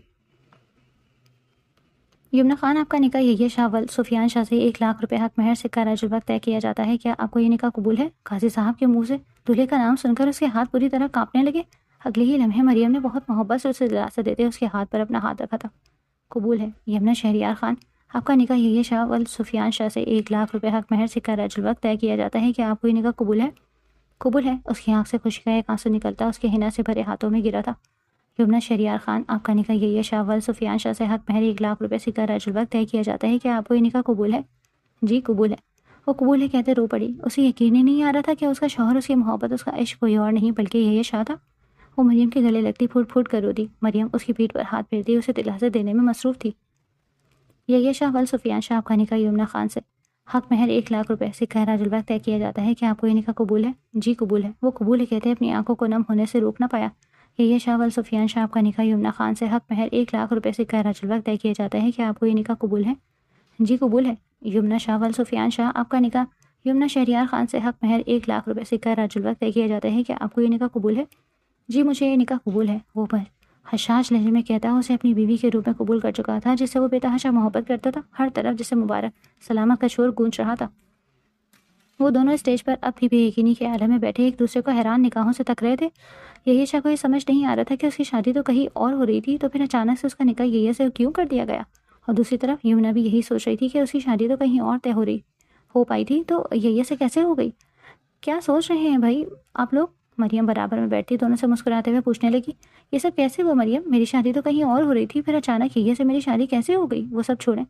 یمنا خان، آپ کا نکاح یہ شاول سفیان شاہ سے 1,00,000 روپے حق مہر سکہ رج الوقت طے کیا جاتا ہے۔ کیا آپ کو یہ نکاح قبول ہے؟ قاضی صاحب کے منہ سے دولہے کا نام سن کر اس کے ہاتھ پوری طرح کانپنے لگے۔ اگلے ہی لمحے مریم نے بہت محبت سے اسے دلاسا دیتے اس کے ہاتھ پر اپنا ہاتھ رکھا تھا۔ قبول ہے یمنا شہریار خان، آپ کا نکاح یحییٰ شاہ ول سفیان شاہ سے 1 لاکھ روپے حق مہر سکہ رج الوقت طے کیا جاتا ہے۔ کیا آپ کو یہ نکاح قبول ہے؟ قبول ہے۔ اس کی آنکھ سے خوشی کا ایک آنسو نکلتا اس کے حنا سے بھرے ہاتھوں میں گرا تھا۔ یمنا شہریار خان، آپ کا نکاح یحییٰ شاہ ول سفیان شاہ سے حق مہر 1 لاکھ روپے سکہ رج الوقت طے کیا جاتا ہے۔ کیا آپ کو یہ نکاح قبول ہے؟ جی قبول ہے۔ وہ قبول ہے کہتے رو پڑی۔ اسے یقین ہی نہیں آ رہا تھا کہ اس کا شوہر، اس کی محبت، اس کا عشق کوئی اور نہیں بلکہ یحییٰ شاہ تھا۔ وہ مریم کے گلے لگتی پھوٹ پھوٹ کر رو دی۔ مریم اس کی پیٹھ پر ہاتھ پھیرتی اسے دلاسے دینے میں مصروف تھی۔ یحییٰ شاہ ول سفیان شاہ، آپ کا نکاح یمنا خان سے حق مہر 1 لاکھ روپے سکہ رج الوقت طے کیا جاتا ہے۔ کیا آپ کو یہ نکاح قبول ہے؟ جی قبول ہے۔ وہ قبول ہے کہتے اپنی آنکھوں کو نم ہونے سے روک نہ پایا۔ یحییٰ شاہ ول سفیان شاہ، آپ کا نکاح یمنا خان سے حق مہر 1 لاکھ روپے سکہ رج الوقت طے کیا جاتا ہے۔ کیا آپ کو یہ نکاح قبول ہے؟ جی قبول ہے۔ یمنا شاہ ول سفیان شاہ، آپ کا نکاح یمنا شہریار خان سے حق مہر 1 لاکھ روپے سکہ رج الوقت طے کیا جاتا ہے۔ کیا آپ کو یہ نکاح قبول ہے؟ جی مجھے یہ نکاح قبول ہے۔ وہ حشاش لہجے میں کہتا اسے اپنی بیوی کے روپ میں قبول کر چکا تھا، جس سے وہ بے تحاشا محبت کرتا تھا۔ ہر طرف جسے مبارک سلامت کا شور گونج رہا تھا۔ وہ دونوں اسٹیج پر اب بھی بے یقینی کے عالم میں بیٹھے ایک دوسرے کو حیران نگاہوں سے تک رہے تھے۔ یحییٰ شاہ کو یہ سمجھ نہیں آ رہا تھا کہ اس کی شادی تو کہیں اور ہو رہی تھی، تو پھر اچانک سے اس کا نکاح یحییٰ سے کیوں کر دیا گیا؟ اور دوسری طرف یمنا بھی یہی سوچ رہی تھی کہ اس کی شادی تو کہیں اور طے ہو پائی تھی، تو یحییٰ سے کیسے ہو گئی؟ کیا سوچ رہے ہیں بھائی آپ لوگ؟ مریم برابر میں بیٹھتی دونوں سے مسکراتے ہوئے پوچھنے لگی۔ یہ سب کیسے ہوا مریم؟ میری شادی تو کہیں اور ہو رہی تھی، پھر اچانک یحییٰ سے میری شادی کیسے ہو گئی؟ وہ سب چھوڑیں،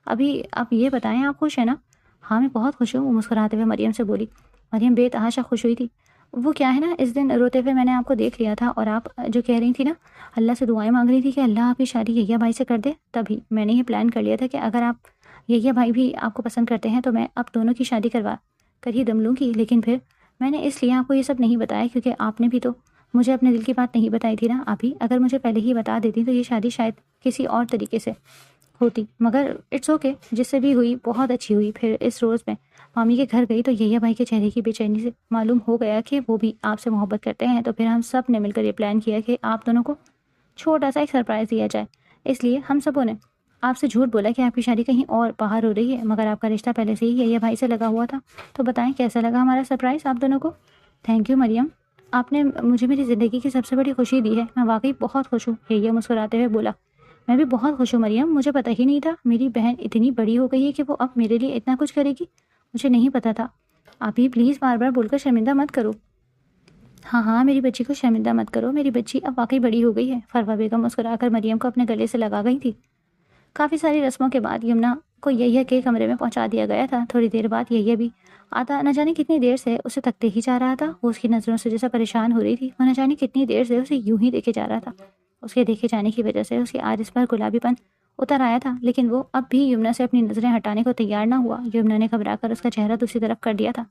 ابھی آپ یہ بتائیں آپ خوش ہیں نا؟ ہاں میں بہت خوش ہوں، وہ مسکراتے ہوئے مریم سے بولی۔ مریم بے تحاشا خوش ہوئی تھی۔ وہ کیا ہے نا، اس دن روتے ہوئے میں نے آپ کو دیکھ لیا تھا، اور آپ جو کہہ رہی تھی نا اللہ سے دعائیں مانگ رہی تھی کہ اللہ آپ کی شادی یحییٰ بھائی سے کر دے، تبھی میں نے یہ پلان کر لیا تھا کہ اگر آپ یحییٰ بھائی بھی آپ کو پسند کرتے ہیں تو میں اب دونوں کی شادی کروا کر ہی دم لوں گی۔ لیکن پھر میں نے اس لیے آپ کو یہ سب نہیں بتایا کیونکہ آپ نے بھی تو مجھے اپنے دل کی بات نہیں بتائی تھی نا۔ آپ ہی اگر مجھے پہلے ہی بتا دیتی تو یہ شادی شاید کسی اور طریقے سے ہوتی، مگر اٹس اوکے، جس سے بھی ہوئی بہت اچھی ہوئی۔ پھر اس روز میں مامی کے گھر گئی تو یحییٰ بھائی کے چہرے کی بے چینی سے معلوم ہو گیا کہ وہ بھی آپ سے محبت کرتے ہیں، تو پھر ہم سب نے مل کر یہ پلان کیا کہ آپ دونوں کو چھوٹا سا ایک سرپرائز دیا جائے۔ اس لیے ہم سبوں نے آپ سے جھوٹ بولا کہ آپ کی شادی کہیں اور باہر ہو رہی ہے، مگر آپ کا رشتہ پہلے سے ہی یحییٰ بھائی سے لگا ہوا تھا۔ تو بتائیں کیسا لگا ہمارا سرپرائز آپ دونوں کو؟ تھینک یو مریم، آپ نے مجھے میری زندگی کی سب سے بڑی خوشی دی ہے، میں واقعی بہت خوش ہوں، یحییٰ مسکراتے ہوئے بولا۔ میں بھی بہت خوش ہوں مریم، مجھے پتہ ہی نہیں تھا میری بہن اتنی بڑی ہو گئی ہے کہ وہ اب میرے لیے اتنا کچھ کرے گی، مجھے نہیں پتہ تھا۔ آپ ہی پلیز بار بار بول کر شرمندہ مت کرو۔ ہاں میری بچی کو شرمندہ مت کرو، میری بچی اب واقعی بڑی ہو گئی ہے۔ فروا بیگم مسکرا کر مریم کو اپنے گلے سے لگا گئی تھی۔ کافی ساری رسموں کے بعد یمنا کو یحییٰ کے کمرے میں پہنچا دیا گیا تھا۔ تھوڑی دیر بعد یحییٰ بھی آتا نہ جانے کتنی دیر سے اسے تکتے ہی جا رہا تھا۔ وہ اس کی نظروں سے جیسا پریشان ہو رہی تھی، وہ نہ جانے کتنی دیر سے اسے یوں ہی دیکھے جا رہا تھا۔ اس کے دیکھے جانے کی وجہ سے اس کے آرس پر گلابی پن اتر آیا تھا، لیکن وہ اب بھی یمنا سے اپنی نظریں ہٹانے کو تیار نہ ہوا۔ یمنا نے گھبرا کر اس کا چہرہ دوسری طرف کر دیا تھا۔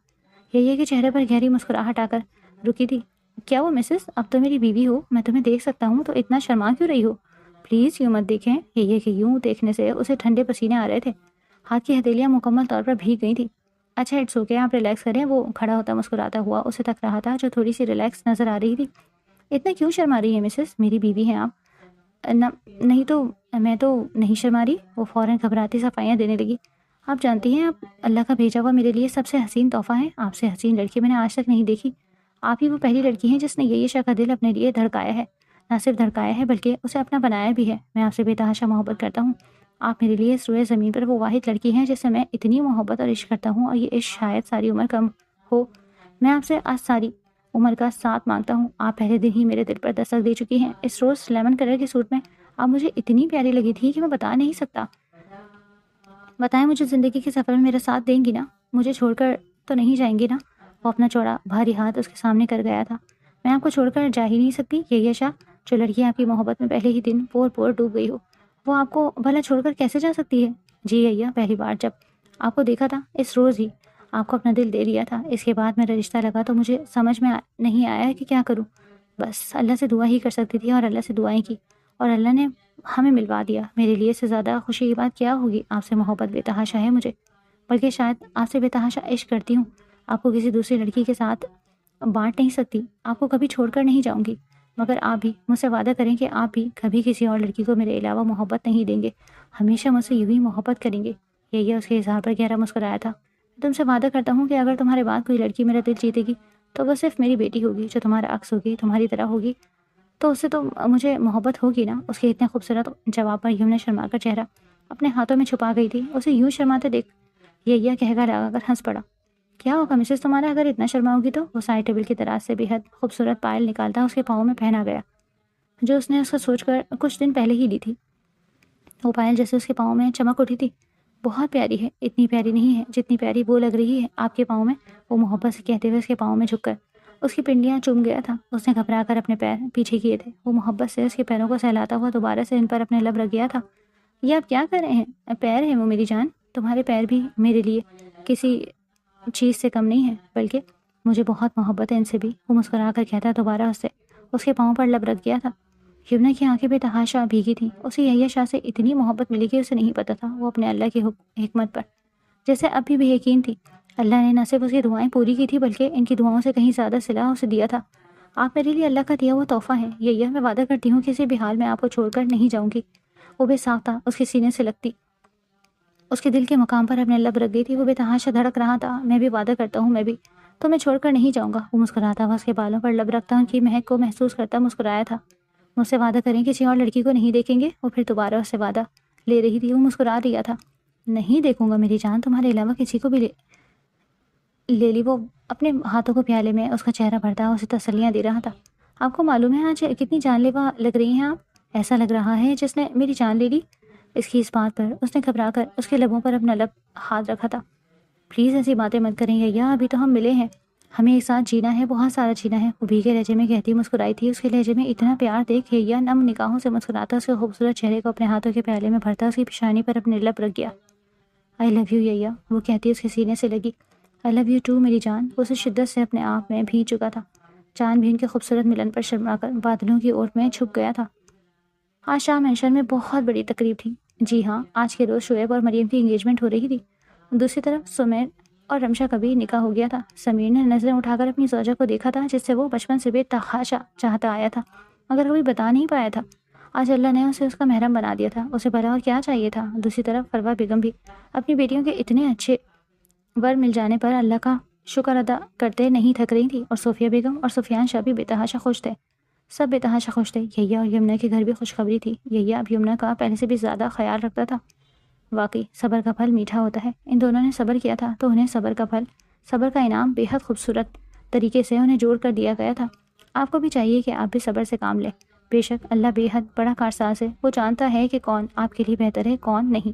یحییٰ کے چہرے پر گہری مسکراہٹ آ کر رکی تھی۔ کیا وہ مسز، اب تو میری بیوی ہو، میں تمہیں دیکھ سکتا ہوں، تو اتنا شرما کیوں رہی ہو؟ پلیز یوں مت دیکھیں۔ یحییٰ کے یوں دیکھنے سے اسے ٹھنڈے پسینے آ رہے تھے، ہاتھ کی ہتھیلیاں مکمل طور پر بھیگ گئی تھی۔ اچھا اٹس اوکے، آپ ریلیکس کریں۔ وہ کھڑا ہوتا مسکراتا ہوا اسے تک رہا تھا جو تھوڑی سی ریلیکس نظر آ رہی تھی۔ اتنا کیوں شرما رہی ہے مسز، میری بیوی ہیں آپ۔ نہیں تو میں تو نہیں شرما رہی۔ وہ فوراً گھبراتی صفائیاں دینے لگی۔ آپ جانتی ہیں آپ اللہ کا بھیجا ہوا میرے لیے سب سے حسین تحفہ ہے، آپ سے حسین لڑکی میں نے آج تک نہیں دیکھی۔ آپ ہی وہ پہلی لڑکی ہیں جس نے یحییٰ شاہ کا دل اپنے لیے دھڑکایا ہے، نہ صرف دھڑکایا ہے بلکہ اسے اپنا بنایا بھی ہے۔ میں آپ سے بے تحاشا محبت کرتا ہوں، آپ میرے لیے اس روئے زمین پر وہ واحد لڑکی ہیں جس سے میں اتنی محبت اور عشق کرتا ہوں، اور یہ عشق شاید ساری عمر کم ہو۔ میں آپ سے آج ساری عمر کا ساتھ مانگتا ہوں۔ آپ پہلے دن ہی میرے دل پر دستک دے چکی ہیں۔ اس روز لیمن کلر کے سوٹ میں آپ مجھے اتنی پیاری لگی تھی کہ میں بتا نہیں سکتا۔ بتائیں مجھے زندگی کے سفر میں میرا ساتھ دیں گی نا؟ مجھے چھوڑ کر تو نہیں جائیں گی نا؟ وہ اپنا چوڑا بھاری ہاتھ اس کے سامنے کر گیا تھا۔ میں آپ کو چھوڑ کر جا ہی نہیں سکتی یحییٰ شاہ، جو لڑکی آپ کی محبت میں پہلے ہی دن پور پور ڈوب گئی ہو، وہ آپ کو بھلا چھوڑ کر کیسے جا سکتی ہے؟ جی یحییٰ، پہلی بار جب آپ کو دیکھا تھا اس روز ہی آپ کو اپنا دل دے دیا تھا۔ اس کے بعد میرا رشتہ لگا تو مجھے سمجھ میں نہیں آیا کہ کیا کروں، بس اللہ سے دعا ہی کر سکتی تھی، اور اللہ سے دعائیں کی اور اللہ نے ہمیں ملوا دیا۔ میرے لیے اس سے زیادہ خوشی کی بات کیا ہوگی؟ آپ سے محبت بے تحاشا ہے مجھے، بلکہ شاید آپ سے بے تحاشا عشق کرتی ہوں۔ آپ کو کسی دوسری لڑکی کے ساتھ بانٹ نہیں سکتی، آپ کو کبھی چھوڑ کر نہیں جاؤں گی، مگر آپ بھی مجھ سے وعدہ کریں کہ آپ بھی کبھی کسی اور لڑکی کو میرے علاوہ محبت نہیں دیں گے، ہمیشہ مجھ سے یوں ہی محبت کریں گے۔ یحییٰ اس کے اظہار پر گہرا مسکرایا تھا۔ تم سے وعدہ کرتا ہوں کہ اگر تمہارے بعد کوئی لڑکی میرا دل جیتے گی تو وہ صرف میری بیٹی ہوگی، جو تمہارا عکس ہوگی، تمہاری طرح ہوگی، تو اس سے تو مجھے محبت ہوگی نا۔ اس کے اتنے خوبصورت جواب پر یمنا شرما کر چہرہ اپنے ہاتھوں میں چھپا گئی تھی۔ اسے یوں شرماتے دیکھ یہ کہہ کر لگا کر ہنس پڑا۔ کیا ہوگا مسز تمہارا اگر اتنا شرماؤ گی تو؟ وہ سائڈ ٹیبل کی دراز سے بے حد خوبصورت پائل نکالتا اس کے پاؤں میں پہنا گیا، جو اس نے اس کا سوچ کر کچھ دن پہلے ہی لی تھی۔ وہ پائل جیسے اس کے پاؤں میں چمک اٹھی تھی۔ بہت پیاری ہے، اتنی پیاری نہیں ہے جتنی پیاری وہ لگ رہی ہے آپ کے پاؤں میں، وہ محبت سے کہتے ہوئے اس کے پاؤں میں جھک کر اس کی پنڈلیاں چوم گیا تھا۔ اس نے گھبرا کر اپنے پیر پیچھے کیے تھے۔ وہ محبت سے اس کے پیروں کو سہلاتا ہوا دوبارہ سے ان پر اپنے لب رکھ گیا تھا۔ یہ آپ کیا کر رہے ہیں؟ پیر ہیں وہ میری جان، تمہارے پیر بھی میرے لیے کسی چیز سے کم نہیں ہے، بلکہ مجھے بہت محبت ہے ان سے بھی۔ وہ مسکرا کر کہتا دوبارہ اس کے پاؤں پر لب رکھ گیا تھا۔ یمنا کی آنکھیں بے تحاشا بھیگی تھیں۔ اسے یحییٰ شاہ سے اتنی محبت ملی کہ اسے نہیں پتا تھا وہ اپنے اللہ کی حکمت پر جیسے اب بھی بے یقین تھی۔ اللہ نے نہ صرف اس کی دعائیں پوری کی تھی بلکہ ان کی دعاؤں سے کہیں زیادہ صلہ اسے دیا تھا۔ آپ میرے لیے اللہ کا دیا ہوا تحفہ ہے یحییٰ، میں وعدہ کرتی ہوں کسی بھی حال میں آپ کو چھوڑ کر نہیں جاؤں گی۔ وہ بے ساختہ اس کے سینے سے لگتی اس کے دل کے مقام پر اپنے لب رکھ دی تھی۔ وہ بے تحاشا دھڑک رہا تھا۔ میں بھی وعدہ کرتا ہوں، میں بھی تمہیں چھوڑ کر نہیں جاؤں گا۔ وہ مسکراتا ہوا اس کے بالوں پر لب رکھتا ان کی مہک کو محسوس کرتا مسکرایا تھا۔ مجھ سے وعدہ کریں کسی اور لڑکی کو نہیں دیکھیں گے؟ وہ پھر دوبارہ اس سے وعدہ لے رہی تھی۔ وہ مسکرا رہا تھا۔ نہیں دیکھوں گا میری جان، تمہارے علاوہ کسی کو بھی لے لی۔ وہ اپنے ہاتھوں کو پیالے میں اس کا چہرہ بھرتا اسے تسلیاں دے رہا تھا۔ آپ کو معلوم ہے آج کتنی جان لیوا لگ رہی ہیں آپ، ایسا لگ رہا ہے جس نے میری جان لے لی۔ اس کی اس بات پر اس نے گھبرا کر اس کے لبوں پر اپنا لب ہاتھ رکھا تھا۔ پلیز ایسی باتیں مت کریں یحییٰ، ابھی تو ہم ملے ہیں، ہمیں ایک ساتھ جینا ہے، بہت سارا جینا ہے۔ وہ بھیگے لہجے میں کہتی مسکرائی تھی۔ اس کے لہجے میں اتنا پیار دیکھ یحییٰ نم نگاہوں سے مسکراتا اس کے خوبصورت چہرے کو اپنے ہاتھوں کے پیالے میں بھرتا اس کی پیشانی پر اپنے لب رکھ گیا۔ آئی لو یو یحییٰ، وہ کہتی اس کے سینے سے لگی۔ آئی لو یو ٹو میری جان۔ وہ اسے شدت سے اپنے آپ میں بھیگ چکا تھا۔ چاند بھی ان کے خوبصورت ملن پر شرما کر بادلوں کی اوٹ میں چھپ گیا تھا۔ آج شام مینشن میں بہت بڑی تقریب تھی۔ جی ہاں، آج کے روز شعیب اور مریم کی انگیجمنٹ ہو رہی تھی۔ دوسری طرف سمیر اور رمشا کا بھی نکاح ہو گیا تھا۔ سمیر نے نظریں اٹھا کر اپنی زوجہ کو دیکھا تھا جس سے وہ بچپن سے بے تحاشا چاہتا آیا تھا مگر کبھی بتا نہیں پایا تھا۔ آج اللہ نے اسے اس کا محرم بنا دیا تھا۔ اسے بھلا اور کیا چاہیے تھا؟ دوسری طرف فروا بیگم بھی اپنی بیٹیوں کے اتنے اچھے ور مل جانے پر اللہ کا شکر ادا کرتے نہیں تھک رہی تھی، اور صوفیہ بیگم اور سفیان شاہ بھی بے تحاشا خوش تھے۔ سب بے تحاشا خوش تھے۔ یحییٰ اور یمنا کے گھر بھی خوشخبری تھی۔ یحییٰ اب یمنا کا پہلے سے بھی زیادہ خیال رکھتا تھا۔ واقعی صبر کا پھل میٹھا ہوتا ہے۔ ان دونوں نے صبر کیا تھا تو انہیں صبر کا پھل، صبر کا انعام بے حد خوبصورت طریقے سے انہیں جوڑ کر دیا گیا تھا۔ آپ کو بھی چاہیے کہ آپ بھی صبر سے کام لیں۔ بے شک اللہ بے حد بڑا کارساز ہے، وہ جانتا ہے کہ کون آپ کے لیے بہتر ہے کون نہیں۔